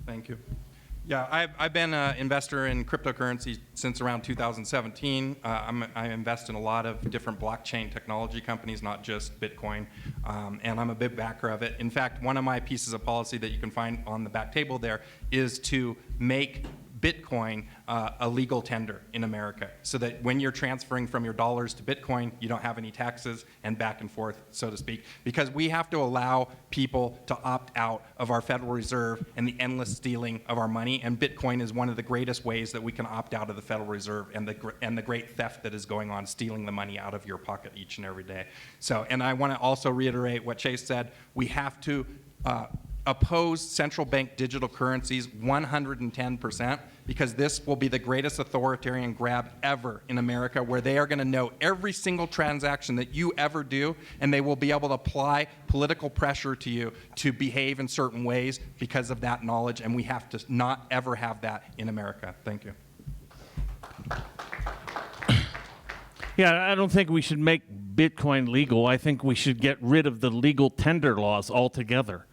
Thank you. Yeah, I've been an investor in cryptocurrency since around 2017. I invest in a lot of different blockchain technology companies, not just Bitcoin, and I'm a big backer of it. In fact, one of my pieces of policy that you can find on the back table there is to make Bitcoin a legal tender in America, so that when you're transferring from your dollars to Bitcoin, you don't have any taxes and back and forth, so to speak, because we have to allow people to opt out of our Federal Reserve and the endless stealing of our money, and Bitcoin is one of the greatest ways that we can opt out of the Federal Reserve and the great theft that is going on, stealing the money out of your pocket each and every day. So, and I want to also reiterate what Chase said. We have to oppose central bank digital currencies 110%, because this will be the greatest authoritarian grab ever in America, where they are going to know every single transaction that you ever do, and they will be able to apply political pressure to you to behave in certain ways because of that knowledge, and we have to not ever have that in America. Thank you. Yeah, I don't think we should make Bitcoin legal. I think we should get rid of the legal tender laws altogether.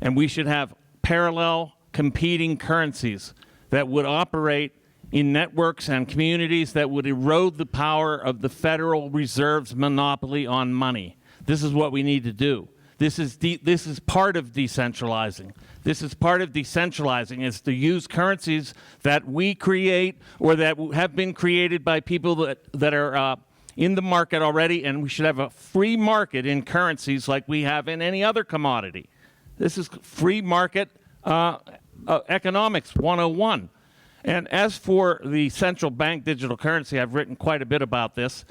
And we should have parallel competing currencies that would operate in networks and communities that would erode the power of the Federal Reserve's monopoly on money. This is what we need to do. This is part of decentralizing. This is part of decentralizing, is to use currencies that we create or that have been created by people that are in the market already, and we should have a free market in currencies like we have in any other commodity. This is free market economics 101. And as for the central bank digital currency, I've written quite a bit about this.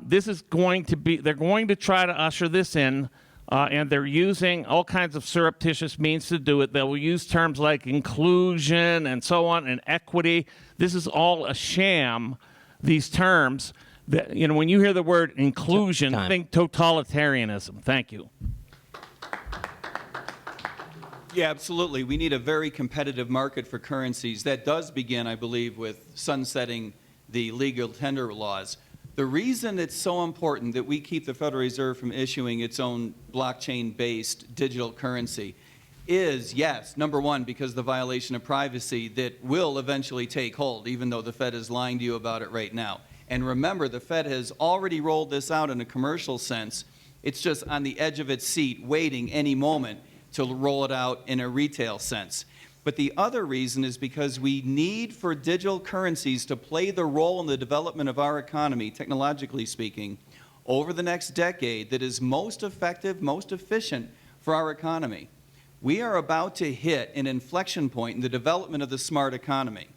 This is going to be, they're going to try to usher this in, and they're using all kinds of surreptitious means to do it. They will use terms like inclusion and so on, and equity. This is all a sham, these terms. That, you know, when you hear the word inclusion, think totalitarianism. Thank you. Yeah, absolutely. We need a very competitive market for currencies. That does begin, I believe, with sunsetting the legal tender laws. The reason it's so important that we keep the Federal Reserve from issuing its own blockchain-based digital currency is, yes, number one, because of the violation of privacy that will eventually take hold, even though the Fed is lying to you about it right now. And remember, the Fed has already rolled this out in a commercial sense. It's just on the edge of its seat, waiting any moment to roll it out in a retail sense. But the other reason is because we need for digital currencies to play the role in the development of our economy, technologically speaking, over the next decade that is most effective, most efficient for our economy. We are about to hit an inflection point in the development of the smart economy.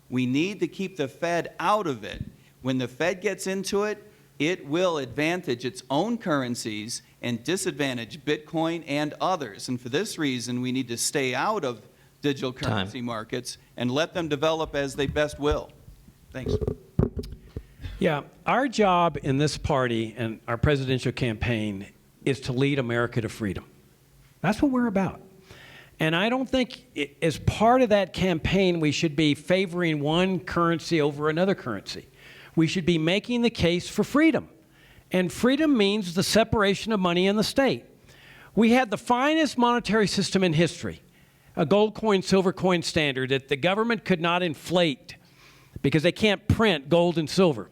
We need to keep the Fed out of it. When the Fed gets into it, it will advantage its own currencies and disadvantage Bitcoin and others. And for this reason, we need to stay out of digital currency markets and let them develop as they best will. Thanks. Yeah, our job in this party and our presidential campaign is to lead America to freedom. That's what we're about. And I don't think as part of that campaign we should be favoring one currency over another currency. We should be making the case for freedom. And freedom means the separation of money and the state. We had the finest monetary system in history. a gold coin, silver coin standard that the government could not inflate because they can't print gold and silver.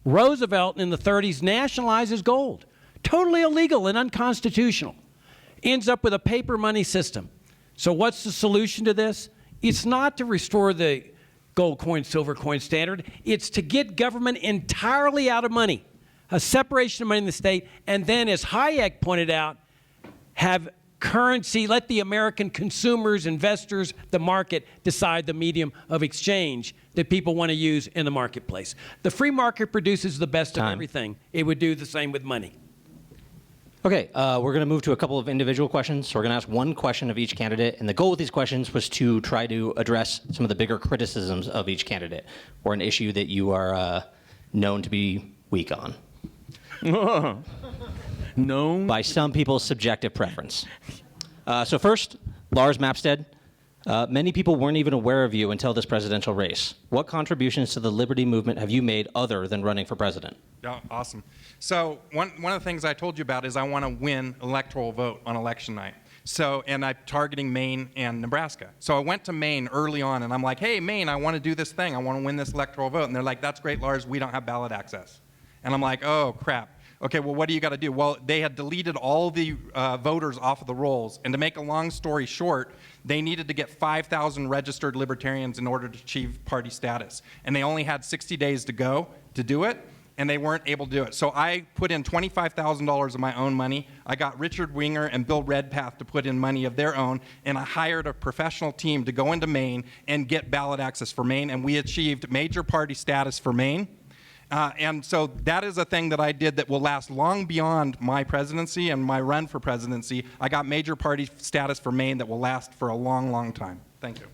Roosevelt in the 30s nationalizes gold. Totally illegal and unconstitutional. Ends up with a paper money system. So what's the solution to this? It's not to restore the gold coin, silver coin standard. It's to get government entirely out of money, a separation of money in the state, and then, as Hayek pointed out, have currency, let the American consumers, investors, the market decide the medium of exchange that people want to use in the marketplace. The free market produces the best of everything. It would do the same with money. Okay, we're going to move to a couple of individual questions. So we're going to ask one question of each candidate, and the goal with these questions was to try to address some of the bigger criticisms of each candidate or an issue that you are known to be weak on. Known? By some people's subjective preference. So first, Lars Mapstead. Many people weren't even aware of you until this presidential race. What contributions to the liberty movement have you made other than running for president? Yeah, awesome. So one of the things I told you about is I want to win electoral vote on election night. So, and I'm targeting Maine and Nebraska. So I went to Maine early on, and I'm like, hey, Maine, I want to do this thing. I want to win this electoral vote. And they're like, that's great, Lars. We don't have ballot access. And I'm like, oh, crap. Okay, well, what do you got to do? Well, they had deleted all the voters off of the rolls. And to make a long story short, they needed to get 5,000 registered libertarians in order to achieve party status. And they only had 60 days to go to do it, and they weren't able to do it. So I put in $25,000 of my own money. I got Richard Winger and Bill Redpath to put in money of their own, and I hired a professional team to go into Maine and get ballot access for Maine, and we achieved major party status for Maine. And so that is a thing that I did that will last long beyond my presidency and my run for presidency. I got major party status for Maine that will last for a long, long time. Thank you.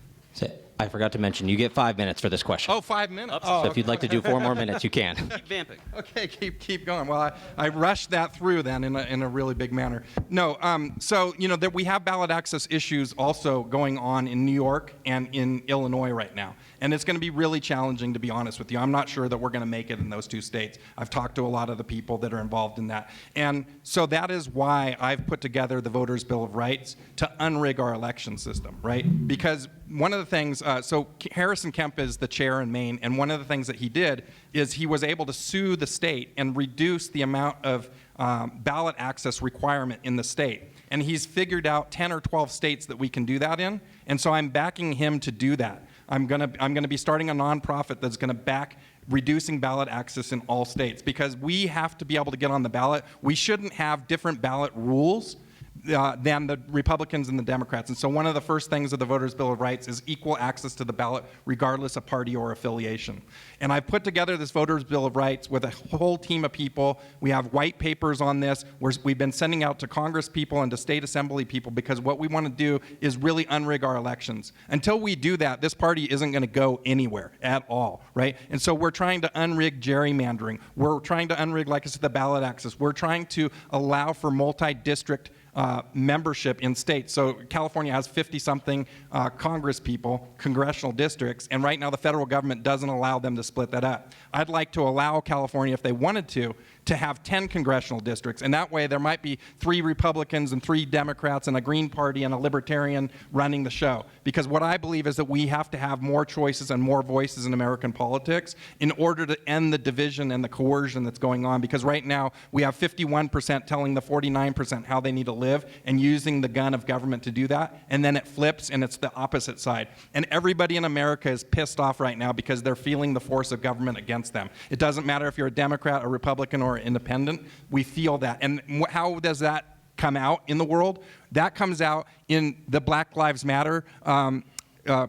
I forgot to mention, you get 5 minutes for this question. Oh, 5 minutes? So if you'd like to do 4 more minutes, you can. Keep vamping. Okay, keep going. Well, I rushed that through then in a really big manner. No, so that we have ballot access issues also going on in New York and in Illinois right now, and it's going to be really challenging, to be honest with you. I'm not sure that we're going to make it in those two states. I've talked to a lot of the people that are involved in that, and so that is why I've put together the Voters' Bill of Rights to unrig our election system, right? Because one of the things, so Harrison Kemp is the chair in Maine, and one of the things that he did is he was able to sue the state and reduce the amount of ballot access requirement in the state. And he's figured out 10 or 12 states that we can do that in, and so I'm backing him to do that. I'm gonna be starting a nonprofit that's gonna back reducing ballot access in all states, because we have to be able to get on the ballot. We shouldn't have different ballot rules than the Republicans and the Democrats. And so one of the first things of the Voters' Bill of Rights is equal access to the ballot regardless of party or affiliation. And I've put together this Voters' Bill of Rights with a whole team of people. We have white papers on this. We've been sending out to Congress people and to state assembly people, because what we want to do is really unrig our elections. Until we do that, this party isn't going to go anywhere at all, right? And so we're trying to unrig gerrymandering. We're trying to unrig, like I said, the ballot access. We're trying to allow for multi-district membership in states. So California has 50-something Congress people, congressional districts, and right now the federal government doesn't allow them to split that up. I'd like to allow California, if they wanted to have 10 congressional districts, and that way there might be 3 Republicans and 3 Democrats and a Green Party and a Libertarian running the show. Because what I believe is that we have to have more choices and more voices in American politics in order to end the division and the coercion that's going on. Because right now we have 51% telling the 49% how they need to live and using the gun of government to do that, and then it flips and it's the opposite side. And everybody in America is pissed off right now because they're feeling the force of government against them. It doesn't matter if you're a Democrat, a Republican, or independent, we feel that. And how does that come out in the world? That comes out in the Black Lives Matter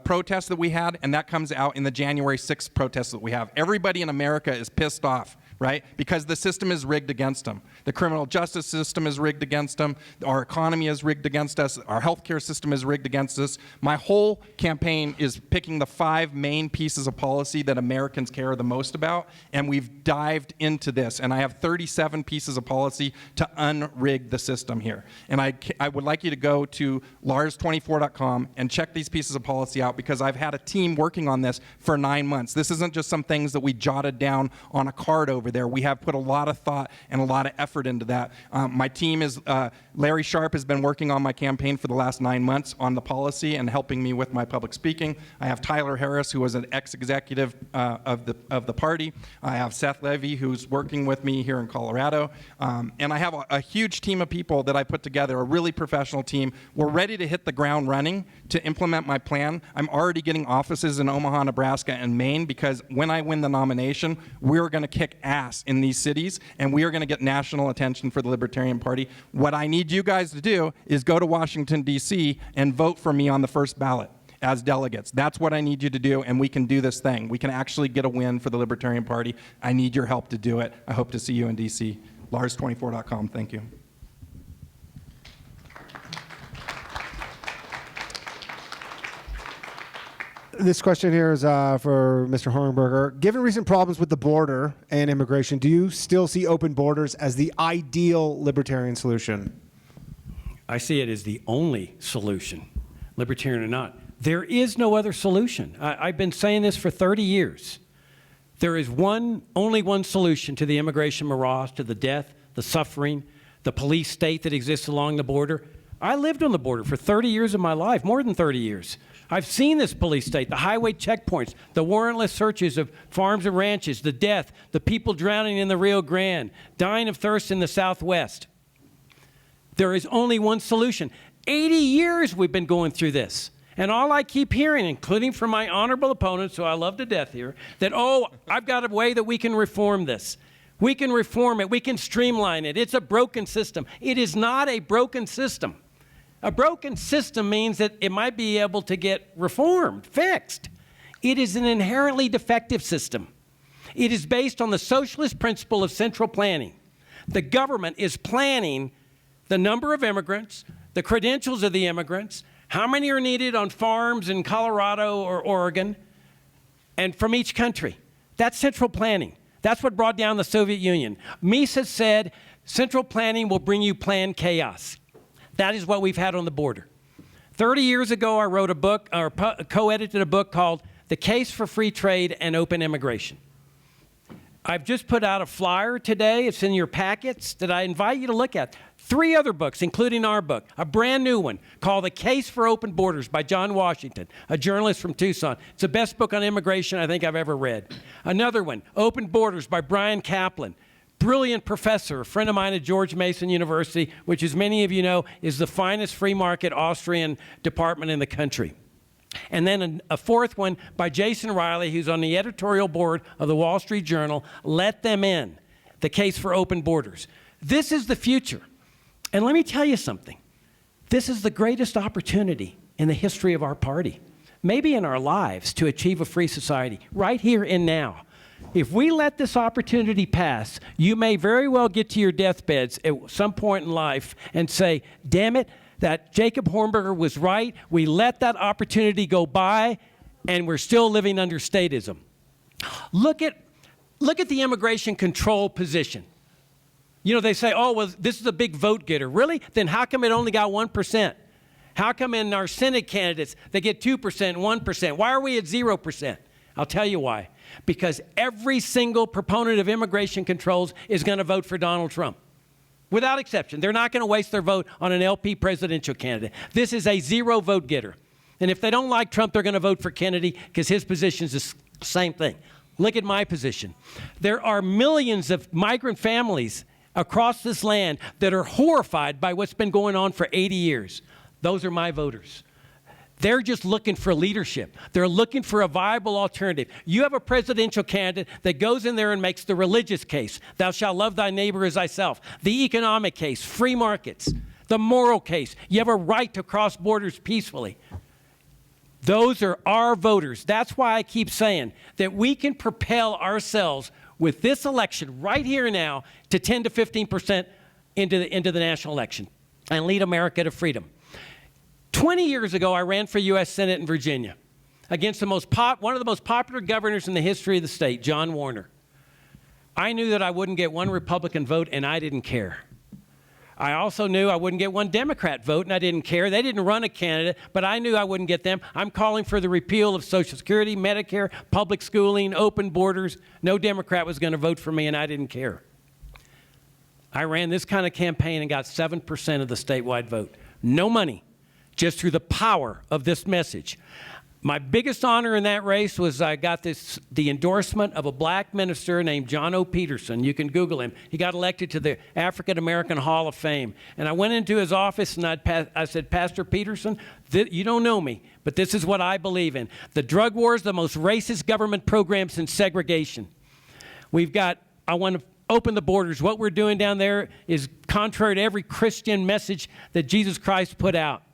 protests that we had, and that comes out in the January 6th protests that we have. Everybody in America is pissed off, right? Because the system is rigged against them. The criminal justice system is rigged against them. Our economy is rigged against us. Our healthcare system is rigged against us. My whole campaign is picking the 5 main pieces of policy that Americans care the most about, and we've dived into this. And I have 37 pieces of policy to unrig the system here. And I would like you to go to lars24.com and check these pieces of policy out, because I've had a team working on this for 9 months. This isn't just some things that we jotted down on a card over over there. We have put a lot of thought and a lot of effort into that. My team is, Larry Sharp has been working on my campaign for the last 9 months on the policy and helping me with my public speaking. I have Tyler Harris, who was an ex-executive of the party. I have Seth Levy, who's working with me here in Colorado. And I have a huge team of people that I put together, a really professional team. We're ready to hit the ground running to implement my plan. I'm already getting offices in Omaha, Nebraska, and Maine, because when I win the nomination, we're going to kick ass in these cities, and we are going to get national attention for the Libertarian Party. What I need you guys to do is go to Washington, D.C., and vote for me on the first ballot as delegates. That's what I need you to do, and we can do this thing. We can actually get a win for the Libertarian Party. I need your help to do it. I hope to see you in D.C. Lars24.com. Thank you. This question here is for Mr. Hornberger. Given recent problems with the border and immigration, do you still see open borders as the ideal libertarian solution? I see it as the only solution, libertarian or not. There is no other solution. I've been saying this for 30 years. There is only one solution to the immigration morass, to the death, the suffering, the police state that exists along the border. I lived on the border for 30 years of my life, more than 30 years. I've seen this police state, the highway checkpoints, the warrantless searches of farms and ranches, the death, the people drowning in the Rio Grande, dying of thirst in the Southwest. There is only one solution. 80 years we've been going through this. And all I keep hearing, including from my honorable opponents, who I love to death here, that, oh, I've got a way that we can reform this. We can reform it. We can streamline it. It's a broken system. It is not a broken system. A broken system means that it might be able to get reformed, fixed. It is an inherently defective system. It is based on the socialist principle of central planning. The government is planning the number of immigrants, the credentials of the immigrants, how many are needed on farms in Colorado or Oregon, and from each country. That's central planning. That's what brought down the Soviet Union. Mises said, central planning will bring you planned chaos. That is what we've had on the border. 30 years ago, I wrote a book, or co-edited a book called The Case for Free Trade and Open Immigration. I've just put out a flyer today. It's in your packets that I invite you to look at. 3 other books, including our book, a brand new one called The Case for Open Borders by John Washington, a journalist from Tucson. It's the best book on immigration I think I've ever read. Another one, Open Borders by Brian Kaplan. Brilliant professor, a friend of mine at George Mason University, which, as many of you know, is the finest free market Austrian department in the country. And then a 4th one by Jason Riley, who's on the editorial board of the Wall Street Journal, Let Them In, The Case for Open Borders. This is the future. And let me tell you something. This is the greatest opportunity in the history of our party, maybe in our lives, to achieve a free society, right here and now. If we let this opportunity pass, you may very well get to your deathbeds at some point in life and say, damn it, that Jacob Hornberger was right. We let that opportunity go by, and we're still living under statism. Look at the immigration control position. You know, they say, oh, well, this is a big vote getter. Really? Then how come it only got 1%? How come in our Senate candidates, they get 2%, 1%? Why are we at 0%? I'll tell you why. Because every single proponent of immigration controls is going to vote for Donald Trump. Without exception. They're not going to waste their vote on an LP presidential candidate. This is a 0 vote getter. And if they don't like Trump, they're going to vote for Kennedy because his position is the same thing. Look at my position. There are millions of migrant families across this land that are horrified by what's been going on for 80 years. Those are my voters. They're just looking for leadership. They're looking for a viable alternative. You have a presidential candidate that goes in there and makes the religious case, thou shalt love thy neighbor as thyself, the economic case, free markets, the moral case, you have a right to cross borders peacefully. Those are our voters. That's why I keep saying that we can propel ourselves with this election right here and now to 10 to 15% into the national election and lead America to freedom. 20 years ago, I ran for U.S. Senate in Virginia against one of the most popular governors in the history of the state, John Warner. I knew that I wouldn't get one Republican vote, and I didn't care. I also knew I wouldn't get one Democrat vote, and I didn't care. They didn't run a candidate, but I knew I wouldn't get them. I'm calling for the repeal of Social Security, Medicare, public schooling, open borders. No Democrat was going to vote for me, and I didn't care. I ran this kind of campaign and got 7% of the statewide vote. No money, just through the power of this message. My biggest honor in that race was I got the endorsement of a black minister named John O. Peterson. You can Google him. He got elected to the African American Hall of Fame. And I went into his office and I said, Pastor Peterson, you don't know me, but this is what I believe in. The drug war is the most racist government program since segregation. I want to open the borders. What we're doing down there is contrary to every Christian message that Jesus Christ put out.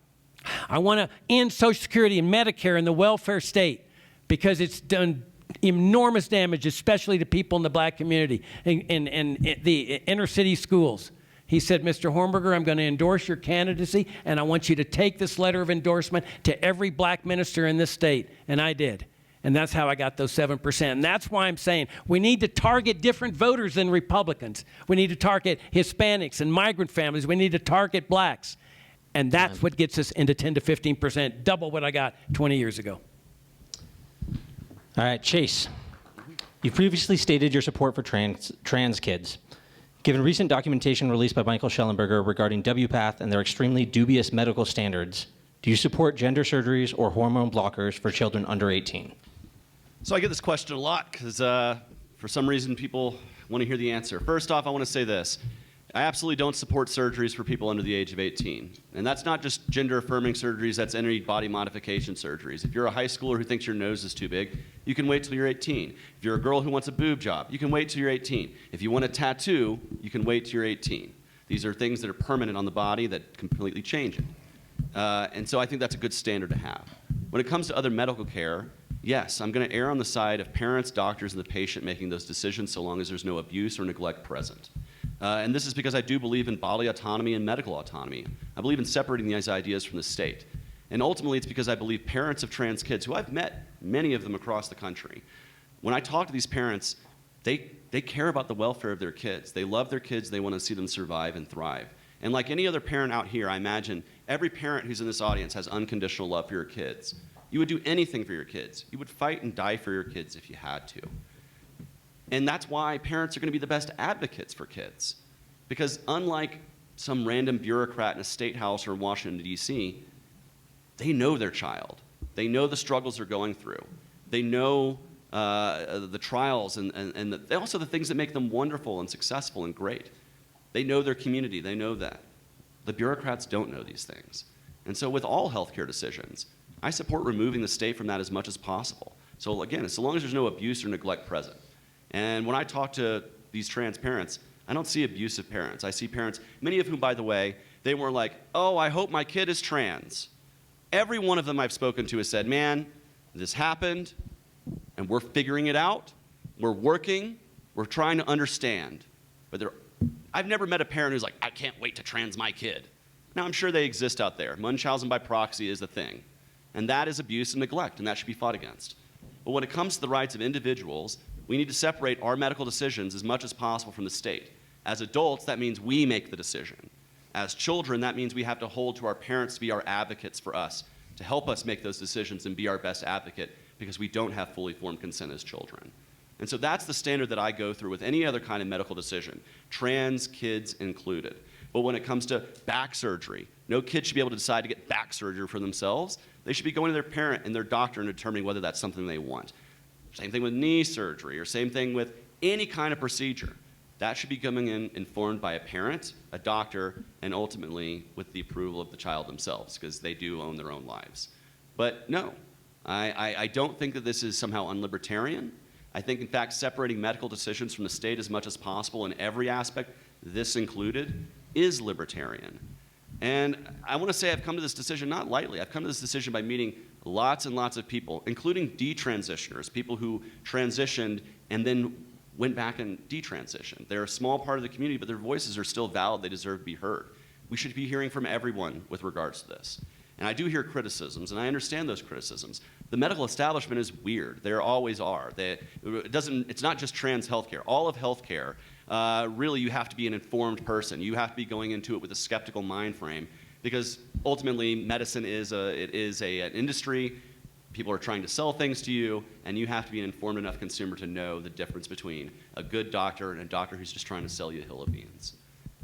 I want to end Social Security and Medicare and the welfare state because it's done enormous damage, especially to people in the black community and the inner city schools. He said, Mr. Hornberger, I'm going to endorse your candidacy, and I want you to take this letter of endorsement to every black minister in this state. And I did. And that's how I got those 7%. And that's why I'm saying we need to target different voters than Republicans. We need to target Hispanics and migrant families. We need to target blacks. And that's what gets us into 10 to 15%, double what I got 20 years ago. All right, Chase, you previously stated your support for trans kids. Given recent documentation released by Michael Schellenberger regarding WPATH and their extremely dubious medical standards, do you support gender surgeries or hormone blockers for children under 18? So I get this question a lot because for some reason people want to hear the answer. First off, I want to say this. I absolutely don't support surgeries for people under the age of 18. And that's not just gender-affirming surgeries, that's any body modification surgeries. If you're a high schooler who thinks your nose is too big, you can wait till you're 18. If you're a girl who wants a boob job, you can wait till you're 18. If you want a tattoo, you can wait till you're 18. These are things that are permanent on the body that completely change it. And so I think that's a good standard to have. When it comes to other medical care, yes, I'm going to err on the side of parents, doctors, and the patient making those decisions so long as there's no abuse or neglect present. And this is because I do believe in bodily autonomy and medical autonomy. I believe in separating these ideas from the state. And ultimately, it's because I believe parents of trans kids, who I've met many of them across the country, when I talk to these parents, they care about the welfare of their kids. They love their kids. They want to see them survive and thrive. And like any other parent out here, I imagine every parent who's in this audience has unconditional love for your kids. You would do anything for your kids. You would fight and die for your kids if you had to. And that's why parents are going to be the best advocates for kids. Because unlike some random bureaucrat in a state house or in Washington, D.C., they know their child. They know the struggles they're going through. They know the trials and also the things that make them wonderful and successful and great. They know their community. They know that. The bureaucrats don't know these things. And so with all healthcare decisions, I support removing the state from that as much as possible. So again, so long as there's no abuse or neglect present. And when I talk to these trans parents, I don't see abusive parents. I see parents, many of whom, by the way, they were like, oh, I hope my kid is trans. Every one of them I've spoken to has said, man, this happened, and we're figuring it out. We're working. We're trying to understand. But I've never met a parent who's like, I can't wait to trans my kid. Now, I'm sure they exist out there. Munchausen by proxy is the thing. And that is abuse and neglect, and that should be fought against. But when it comes to the rights of individuals, we need to separate our medical decisions as much as possible from the state. As adults, that means we make the decision. As children, that means we have to hold to our parents to be our advocates for us, to help us make those decisions and be our best advocate, because we don't have fully formed consent as children. And so that's the standard that I go through with any other kind of medical decision, trans kids included. But when it comes to back surgery, no kid should be able to decide to get back surgery for themselves. They should be going to their parent and their doctor and determining whether that's something they want. Same thing with knee surgery, or same thing with any kind of procedure. That should be coming in informed by a parent, a doctor, and ultimately with the approval of the child themselves, because they do own their own lives. But no, I don't think that this is somehow unlibertarian. I think, in fact, separating medical decisions from the state as much as possible in every aspect, this included, is libertarian. And I want to say I've come to this decision not lightly. I've come to this decision by meeting lots and lots of people, including detransitioners, people who transitioned and then went back and detransitioned. They're a small part of the community, but their voices are still valid. They deserve to be heard. We should be hearing from everyone with regards to this. And I do hear criticisms, and I understand those criticisms. The medical establishment is weird. There always are. It's not just trans healthcare. All of healthcare really you have to be an informed person. You have to be going into it with a skeptical mind frame, because ultimately medicine is an industry. People are trying to sell things to you, and you have to be an informed enough consumer to know the difference between a good doctor and a doctor who's just trying to sell you a hill of beans.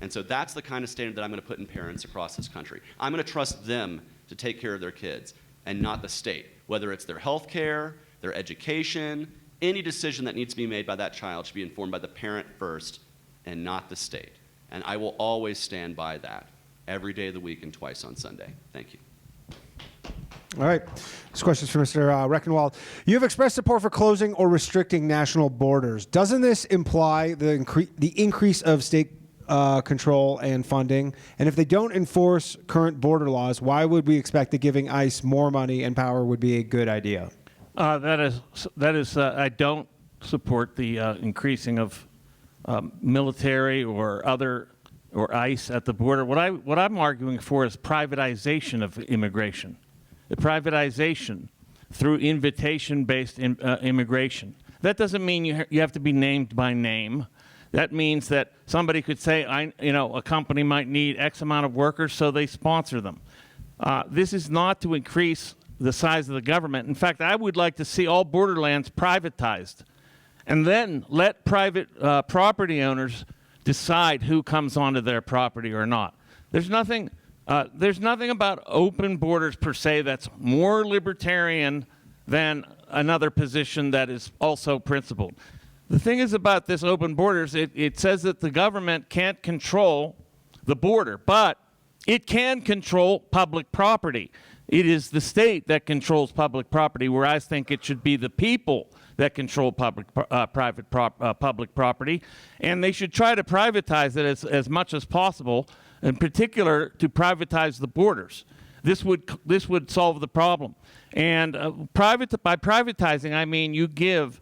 And so that's the kind of standard that I'm going to put in parents across this country. I'm going to trust them to take care of their kids and not the state, whether it's their health care, their education. Any decision that needs to be made by that child should be informed by the parent first and not the state. And I will always stand by that every day of the week and twice on Sunday. Thank you. All right. This question is for Mr. Reckenwald. You have expressed support for closing or restricting national borders. Doesn't this imply the increase of state control and funding? And if they don't enforce current border laws, why would we expect that giving ICE more money and power would be a good idea? That is. I don't support the increasing of military or ICE at the border. What I'm arguing for is privatization of immigration. The privatization through invitation-based immigration. That doesn't mean you have to be named by name. That means that somebody could say, a company might need X amount of workers, so they sponsor them. This is not to increase the size of the government. In fact, I would like to see all borderlands privatized, and then let private property owners decide who comes onto their property or not. There's nothing about open borders per se that's more libertarian than another position that is also principled. The thing is about this open borders, it says that the government can't control the border, but it can control public property. It is the state that controls public property, where I think it should be the people that control public property, and they should try to privatize it as much as possible, in particular to privatize the borders. This would solve the problem. And by privatizing, I mean you give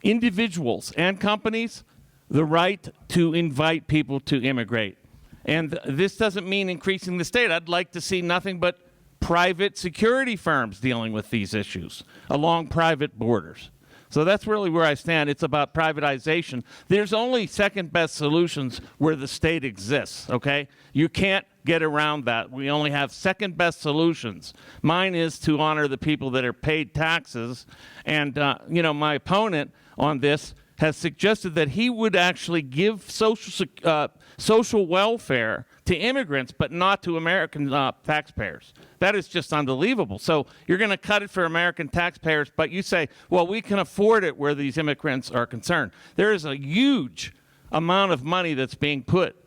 individuals and companies the right to invite people to immigrate. And this doesn't mean increasing the state. I'd like to see nothing but private security firms dealing with these issues along private borders. So that's really where I stand. It's about privatization. There's only second best solutions where the state exists, okay? You can't get around that. We only have second best solutions. Mine is to honor the people that are paid taxes. And, my opponent on this has suggested that he would actually give social welfare to immigrants, but not to American taxpayers. That is just unbelievable. So you're going to cut it for American taxpayers, but you say, well, we can afford it where these immigrants are concerned. There is a huge amount of money that's being put.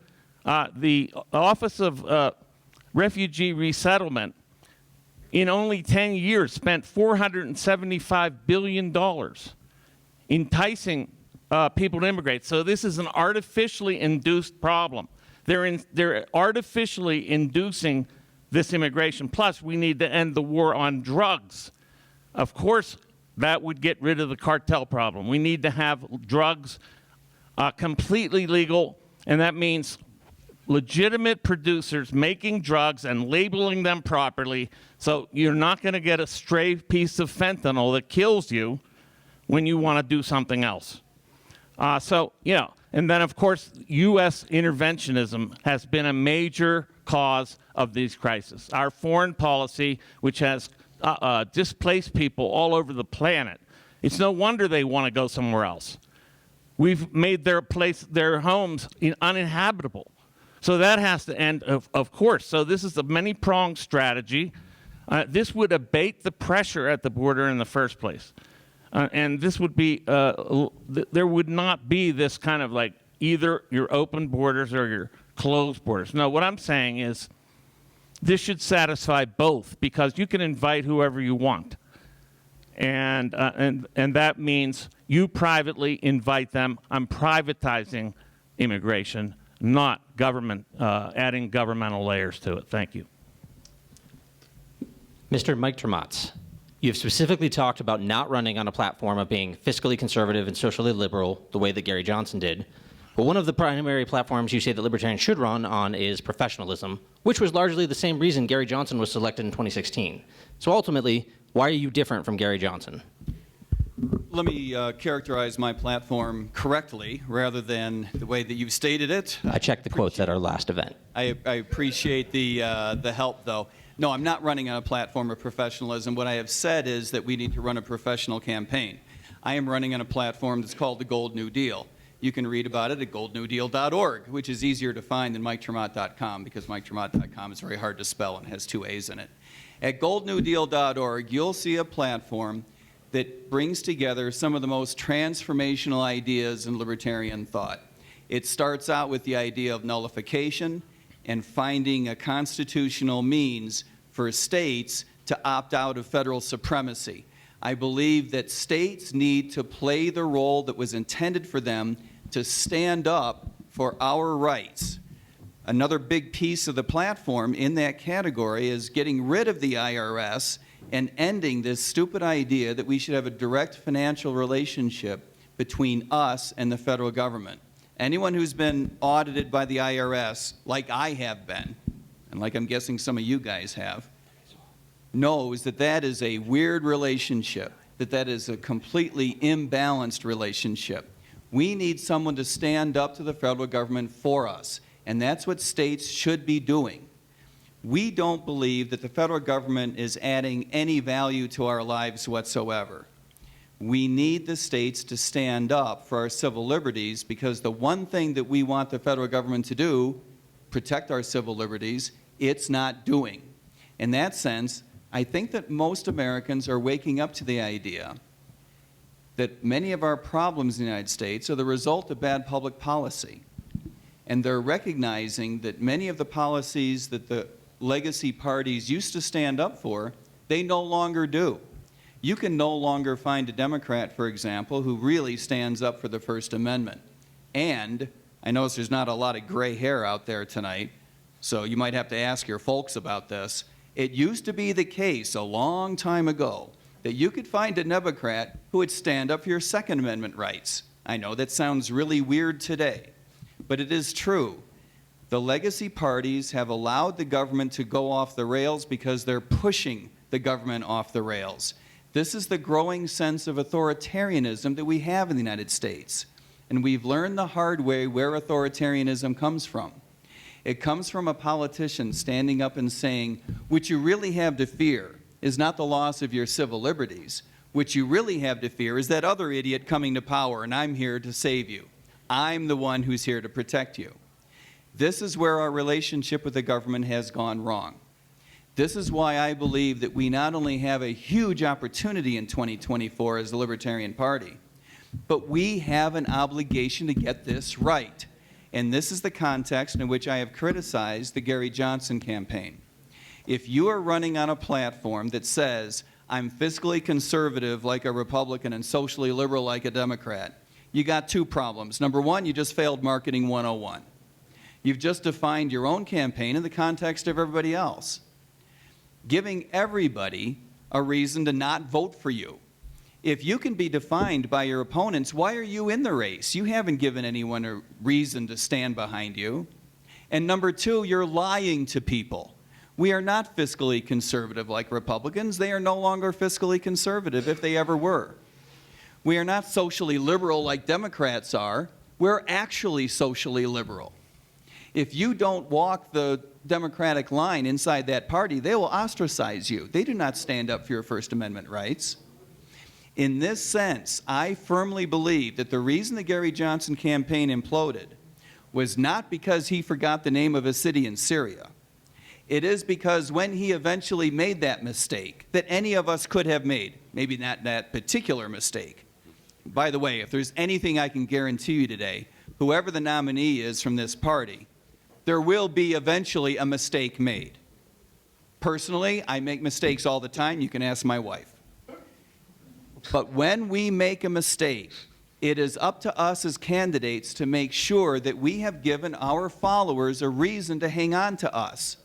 The Office of Refugee Resettlement, in only 10 years, spent $475 billion enticing people to immigrate. So this is an artificially induced problem. They're artificially inducing this immigration. Plus, we need to end the war on drugs. Of course, that would get rid of the cartel problem. We need to have drugs completely legal, and that means legitimate producers making drugs and labeling them properly, so you're not going to get a stray piece of fentanyl that kills you when you want to do something else. And then, of course, U.S. interventionism has been a major cause of these crises. Our foreign policy, which has displaced people all over the planet, it's no wonder they want to go somewhere else. We've made their homes uninhabitable. So that has to end, of course. So this is a many-pronged strategy. This would abate the pressure at the border in the first place. And this would be, there would not be this kind of like either your open borders or your closed borders. No, what I'm saying is this should satisfy both, because you can invite whoever you want. And that means you privately invite them. I'm privatizing immigration, not government, adding governmental layers to it. Thank you. Mr. Mike Trematz, you have specifically talked about not running on a platform of being fiscally conservative and socially liberal the way that Gary Johnson did. But one of the primary platforms you say that libertarians should run on is professionalism, which was largely the same reason Gary Johnson was selected in 2016. So ultimately, why are you different from Gary Johnson? Let me characterize my platform correctly rather than the way that you've stated it. I checked the quotes at our last event. I appreciate the help, though. No, I'm not running on a platform of professionalism. What I have said is that we need to run a professional campaign. I am running on a platform that's called the Gold New Deal. You can read about it at goldnewdeal.org, which is easier to find than MikeTremont.com because MikeTremont.com is very hard to spell and has 2 A's in it. At goldnewdeal.org, you'll see a platform that brings together some of the most transformational ideas in libertarian thought. It starts out with the idea of nullification and finding a constitutional means for states to opt out of federal supremacy. I believe that states need to play the role that was intended for them to stand up for our rights. Another big piece of the platform in that category is getting rid of the IRS and ending this stupid idea that we should have a direct financial relationship between us and the federal government. Anyone who's been audited by the IRS, like I have been, and like I'm guessing some of you guys have, knows that that is a weird relationship, that is a completely imbalanced relationship. We need someone to stand up to the federal government for us, and that's what states should be doing. We don't believe that the federal government is adding any value to our lives whatsoever. We need the states to stand up for our civil liberties because the one thing that we want the federal government to do, protect our civil liberties, it's not doing. In that sense, I think that most Americans are waking up to the idea that many of our problems in the United States are the result of bad public policy. And they're recognizing that many of the policies that the legacy parties used to stand up for, they no longer do. You can no longer find a Democrat, for example, who really stands up for the First Amendment. And I notice there's not a lot of gray hair out there tonight, so you might have to ask your folks about this. It used to be the case a long time ago that you could find a Democrat who would stand up for your Second Amendment rights. I know that sounds really weird today, but it is true. The legacy parties have allowed the government to go off the rails because they're pushing the government off the rails. This is the growing sense of authoritarianism that we have in the United States. And we've learned the hard way where authoritarianism comes from. It comes from a politician standing up and saying, what you really have to fear is not the loss of your civil liberties. What you really have to fear is that other idiot coming to power, and I'm here to save you. I'm the one who's here to protect you. This is where our relationship with the government has gone wrong. This is why I believe that we not only have a huge opportunity in 2024 as the Libertarian Party, but we have an obligation to get this right. And this is the context in which I have criticized the Gary Johnson campaign. If you are running on a platform that says, I'm fiscally conservative like a Republican and socially liberal like a Democrat, you got 2 problems. Number 1, you just failed Marketing 101. You've just defined your own campaign in the context of everybody else, giving everybody a reason to not vote for you. If you can be defined by your opponents, why are you in the race? You haven't given anyone a reason to stand behind you. And number 2, you're lying to people. We are not fiscally conservative like Republicans. They are no longer fiscally conservative if they ever were. We are not socially liberal like Democrats are. We're actually socially liberal. If you don't walk the Democratic line inside that party, they will ostracize you. They do not stand up for your First Amendment rights. In this sense, I firmly believe that the reason the Gary Johnson campaign imploded was not because he forgot the name of a city in Syria. It is because when he eventually made that mistake that any of us could have made, maybe not that particular mistake. By the way, if there's anything I can guarantee you today, whoever the nominee is from this party, there will be eventually a mistake made. Personally, I make mistakes all the time. You can ask my wife. But when we make a mistake, it is up to us as candidates to make sure that we have given our followers a reason to hang on to us.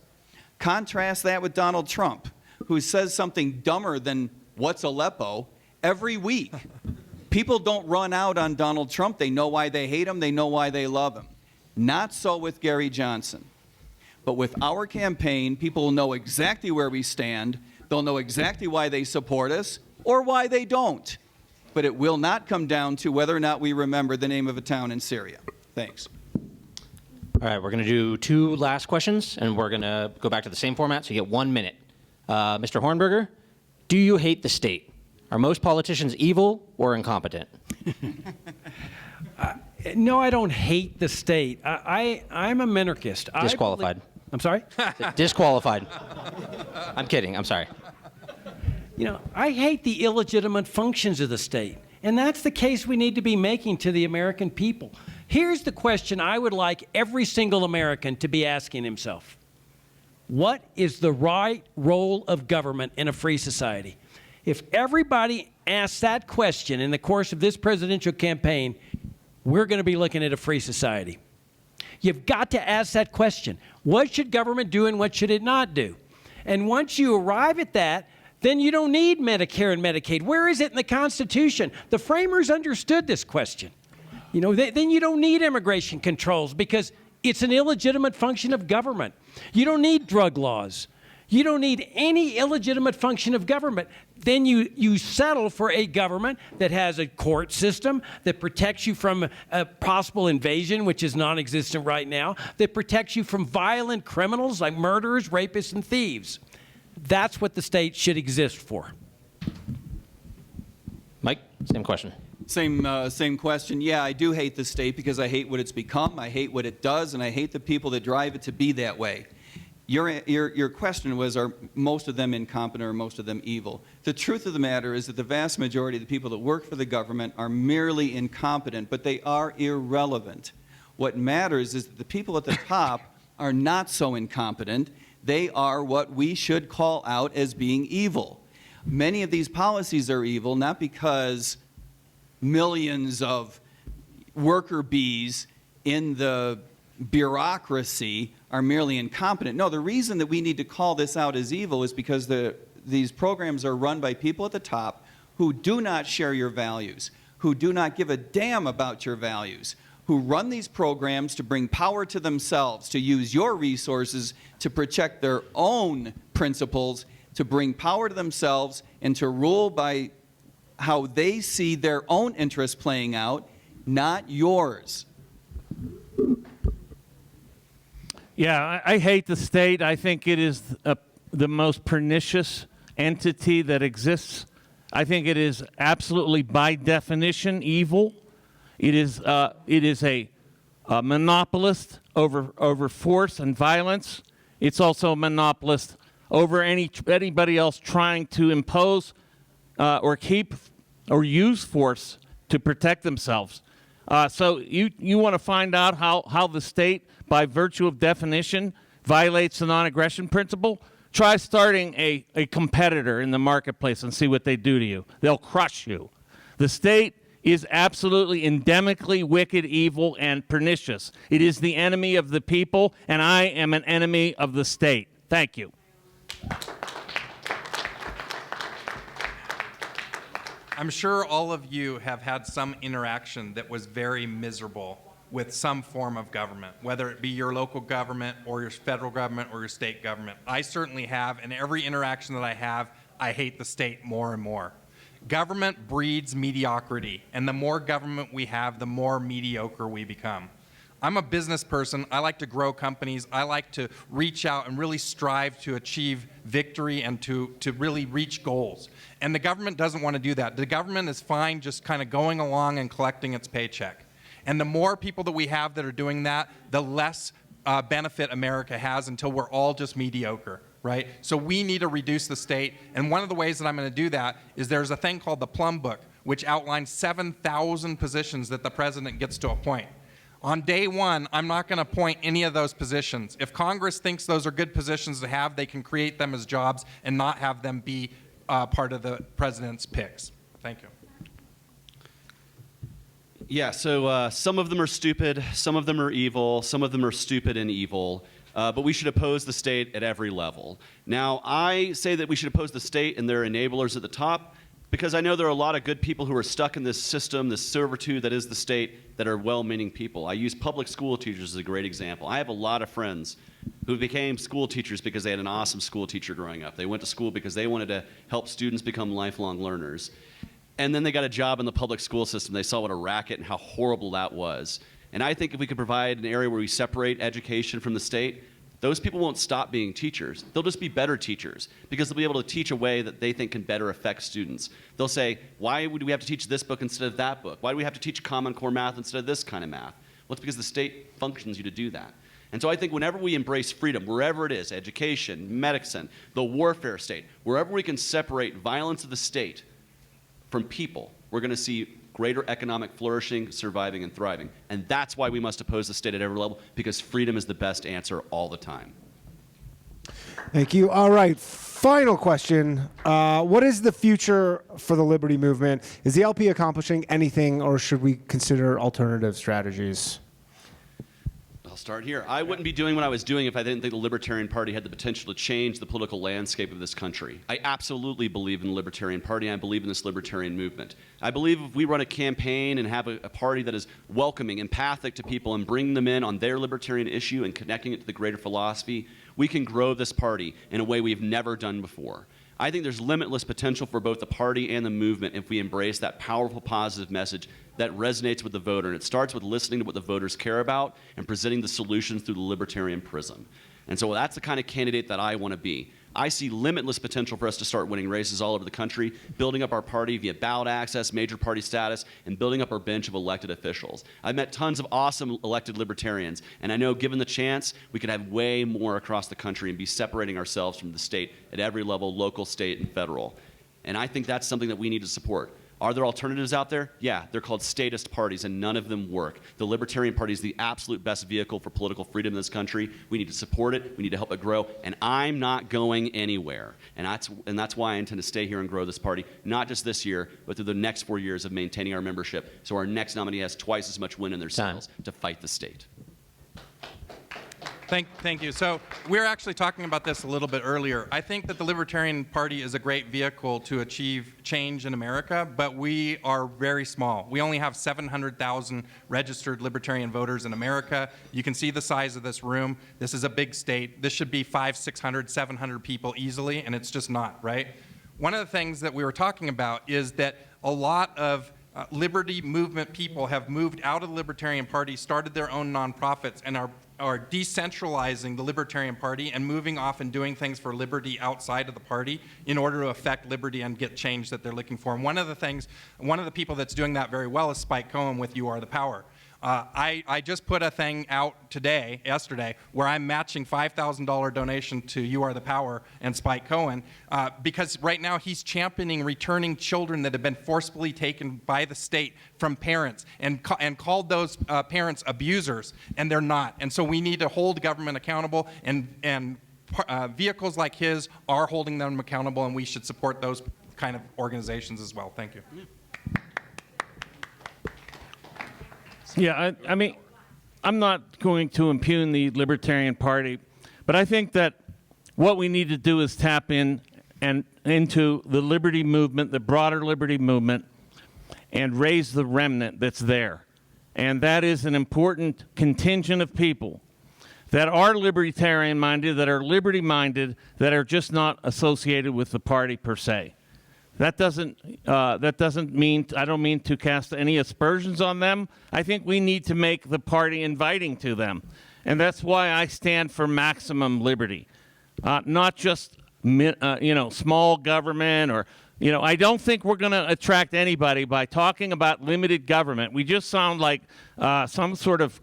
Contrast that with Donald Trump, who says something dumber than "what's Aleppo" every week. People don't run out on Donald Trump. They know why they hate him. They know why they love him. Not so with Gary Johnson. But with our campaign, people will know exactly where we stand. They'll know exactly why they support us or why they don't. but it will not come down to whether or not we remember the name of a town in Syria. Thanks. All right, we're going to do 2 last questions, and we're going to go back to the same format, so you get 1 minute. Mr. Hornberger, do you hate the state? Are most politicians evil or incompetent? No, I don't hate the state. I'm a minarchist. Disqualified. I'm sorry? Disqualified. I'm kidding. I'm sorry. You know, I hate the illegitimate functions of the state. And that's the case we need to be making to the American people. Here's the question I would like every single American to be asking himself. What is the right role of government in a free society? If everybody asks that question in the course of this presidential campaign, we're going to be looking at a free society. You've got to ask that question. What should government do and what should it not do? And once you arrive at that, then you don't need Medicare and Medicaid. Where is it in the Constitution? The framers understood this question. You know, then you don't need immigration controls because it's an illegitimate function of government. You don't need drug laws. You don't need any illegitimate function of government. Then you settle for a government that has a court system that protects you from a possible invasion, which is non-existent right now, that protects you from violent criminals like murderers, rapists, and thieves. That's what the state should exist for. Mike, same question. Same question. Yeah, I do hate the state because I hate what it's become, I hate what it does, and I hate the people that drive it to be that way. Your question was, are most of them incompetent or most of them evil? The truth of the matter is that the vast majority of the people that work for the government are merely incompetent, but they are irrelevant. What matters is that the people at the top are not so incompetent. They are what we should call out as being evil. Many of these policies are evil not because millions of worker bees in the bureaucracy are merely incompetent. No, the reason that we need to call this out as evil is because these programs are run by people at the top who do not share your values, who do not give a damn about your values, who run these programs to bring power to themselves, to use your resources to protect their own principles, to bring power to themselves, and to rule by how they see their own interests playing out, not yours. Yeah, I hate the state. I think it is the most pernicious entity that exists. I think it is absolutely, by definition, evil. It is a monopolist over force and violence. It's also a monopolist over anybody else trying to impose or keep or use force to protect themselves. So you want to find out how the state, by virtue of definition, violates the non-aggression principle? Try starting a competitor in the marketplace and see what they do to you. They'll crush you. The state is absolutely endemically wicked, evil, and pernicious. It is the enemy of the people, and I am an enemy of the state. Thank you. I'm sure all of you have had some interaction that was very miserable with some form of government, whether it be your local government or your federal government or your state government. I certainly have, and every interaction that I have, I hate the state more and more. Government breeds mediocrity, and the more government we have, the more mediocre we become. I'm a business person. I like to grow companies. I like to reach out and really strive to achieve victory and to really reach goals. And the government doesn't want to do that. The government is fine just kind of going along and collecting its paycheck. And the more people that we have that are doing that, the less benefit America has until we're all just mediocre, right? So we need to reduce the state. And one of the ways that I'm going to do that is there's a thing called the Plum Book, which outlines 7,000 positions that the president gets to appoint. On day one, I'm not going to appoint any of those positions. If Congress thinks those are good positions to have, they can create them as jobs and not have them be part of the president's picks. Thank you. Yeah, so some of them are stupid, some of them are evil, some of them are stupid and evil, but we should oppose the state at every level. Now, I say that we should oppose the state and their enablers at the top because I know there are a lot of good people who are stuck in this system, this servitude that is the state, that are well-meaning people. I use public school teachers as a great example. I have a lot of friends who became school teachers because they had an awesome school teacher growing up. They went to school because they wanted to help students become lifelong learners. and then they got a job in the public school system. They saw what a racket and how horrible that was. And I think if we could provide an area where we separate education from the state, those people won't stop being teachers. They'll just be better teachers because they'll be able to teach a way that they think can better affect students. They'll say, why would we have to teach this book instead of that book? Why do we have to teach Common Core math instead of this kind of math? Well, it's because the state functions you to do that. And so I think whenever we embrace freedom, wherever it is, education, medicine, the warfare state, wherever we can separate violence of the state from people, we're going to see greater economic flourishing, surviving, and thriving. And that's why we must oppose the state at every level, because freedom is the best answer all the time. Thank you. All right. Final question. What is the future for the liberty movement? Is the LP accomplishing anything, or should we consider alternative strategies? I'll start here. I wouldn't be doing what I was doing if I didn't think the Libertarian Party had the potential to change the political landscape of this country. I absolutely believe in the Libertarian Party. I believe in this libertarian movement. I believe if we run a campaign and have a party that is welcoming, empathic to people, and bring them in on their libertarian issue and connecting it to the greater philosophy, we can grow this party in a way we've never done before. I think there's limitless potential for both the party and the movement if we embrace that powerful, positive message that resonates with the voter. And it starts with listening to what the voters care about and presenting the solutions through the libertarian prism. And so that's the kind of candidate that I want to be. I see limitless potential for us to start winning races all over the country, building up our party via ballot access, major party status, and building up our bench of elected officials. I've met tons of awesome elected libertarians, and I know given the chance, we could have way more across the country and be separating ourselves from the state at every level, local, state, and federal. And I think that's something that we need to support. Are there alternatives out there? Yeah, they're called statist parties, and none of them work. The Libertarian Party is the absolute best vehicle for political freedom in this country. We need to support it. We need to help it grow, and I'm not going anywhere. And that's why I intend to stay here and grow this party, not just this year, but through the next 4 years of maintaining our membership, so our next nominee has twice as much wind in their sails to fight the state. Thank you. So we're actually talking about this a little bit earlier. I think that the Libertarian Party is a great vehicle to achieve change in America, but we are very small. We only have 700,000 registered Libertarian voters in America. You can see the size of this room. This is a big state. This should be 500, 600, 700 people easily, and it's just not, right? One of the things that we were talking about is that a lot of liberty movement people have moved out of the Libertarian Party, started their own nonprofits, and are decentralizing the Libertarian Party and moving off and doing things for liberty outside of the party in order to affect liberty and get change that they're looking for. And one of the people that's doing that very well is Spike Cohen with You Are the Power. I just put a thing out yesterday, where I'm matching $5,000 donation to You Are the Power and Spike Cohen, because right now he's championing returning children that have been forcibly taken by the state from parents and called those parents abusers, and they're not. And so we need to hold government accountable, and vehicles like his are holding them accountable, and we should support those kind of organizations as well. Thank you. Yeah, I mean, I'm not going to impugn the Libertarian Party, but I think that what we need to do is tap in and into the liberty movement, the broader liberty movement, and raise the remnant that's there. And that is an important contingent of people that are libertarian-minded, that are liberty-minded, that are just not associated with the party per se. That doesn't mean, I don't mean to cast any aspersions on them. I think we need to make the party inviting to them. And that's why I stand for maximum liberty. Not just, small government or, I don't think we're going to attract anybody by talking about limited government. We just sound like some sort of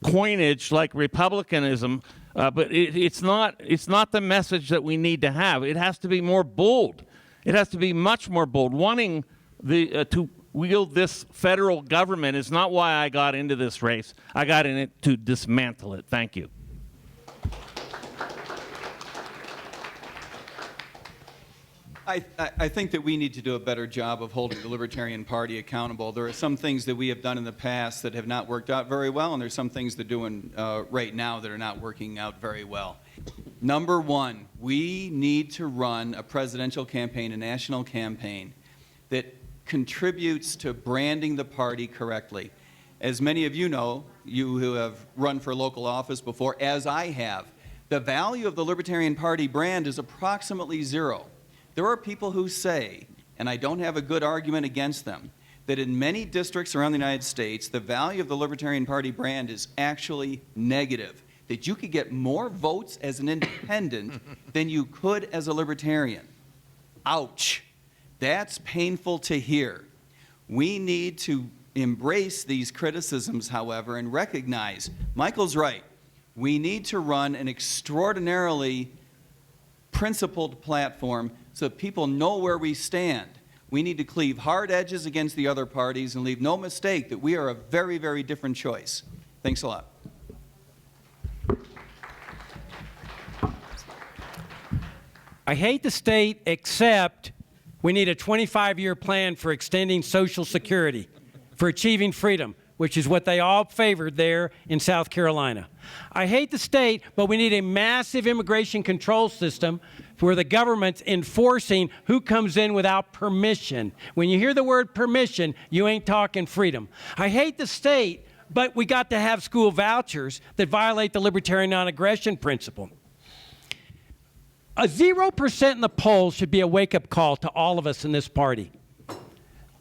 coinage like republicanism, but it's not the message that we need to have. It has to be more bold. It has to be much more bold. Wanting to wield this federal government is not why I got into this race. I got in it to dismantle it. Thank you. I think that we need to do a better job of holding the Libertarian Party accountable. There are some things that we have done in the past that have not worked out very well, and there's some things they're doing right now that are not working out very well. Number one, we need to run a presidential campaign, a national campaign, that contributes to branding the party correctly. As many of you know, you who have run for local office before, as I have, the value of the Libertarian Party brand is approximately zero. There are people who say, and I don't have a good argument against them, that in many districts around the United States, the value of the Libertarian Party brand is actually negative. That you could get more votes as an independent than you could as a libertarian. Ouch. That's painful to hear. We need to embrace these criticisms, however, and recognize Michael's right. We need to run an extraordinarily principled platform so that people know where we stand. We need to cleave hard edges against the other parties and leave no mistake that we are a very, very different choice. Thanks a lot. I hate the state, except we need a 25-year plan for extending Social Security, for achieving freedom, which is what they all favored there in South Carolina. I hate the state, but we need a massive immigration control system where the government's enforcing who comes in without permission. When you hear the word permission, you ain't talking freedom. I hate the state, but we got to have school vouchers that violate the libertarian non-aggression principle. A 0% in the polls should be a wake-up call to all of us in this party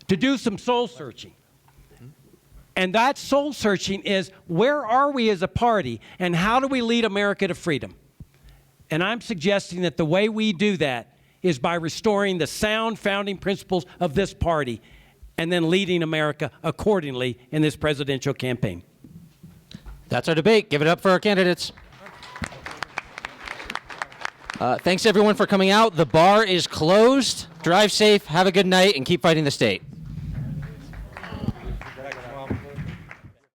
to do some soul searching. And that soul searching is, where are we as a party and how do we lead America to freedom? And I'm suggesting that the way we do that is by restoring the sound founding principles of this party and then leading America accordingly in this presidential campaign. That's our debate. Give it up for our candidates. Thanks everyone for coming out. The bar is closed. Drive safe, have a good night, and keep fighting the state.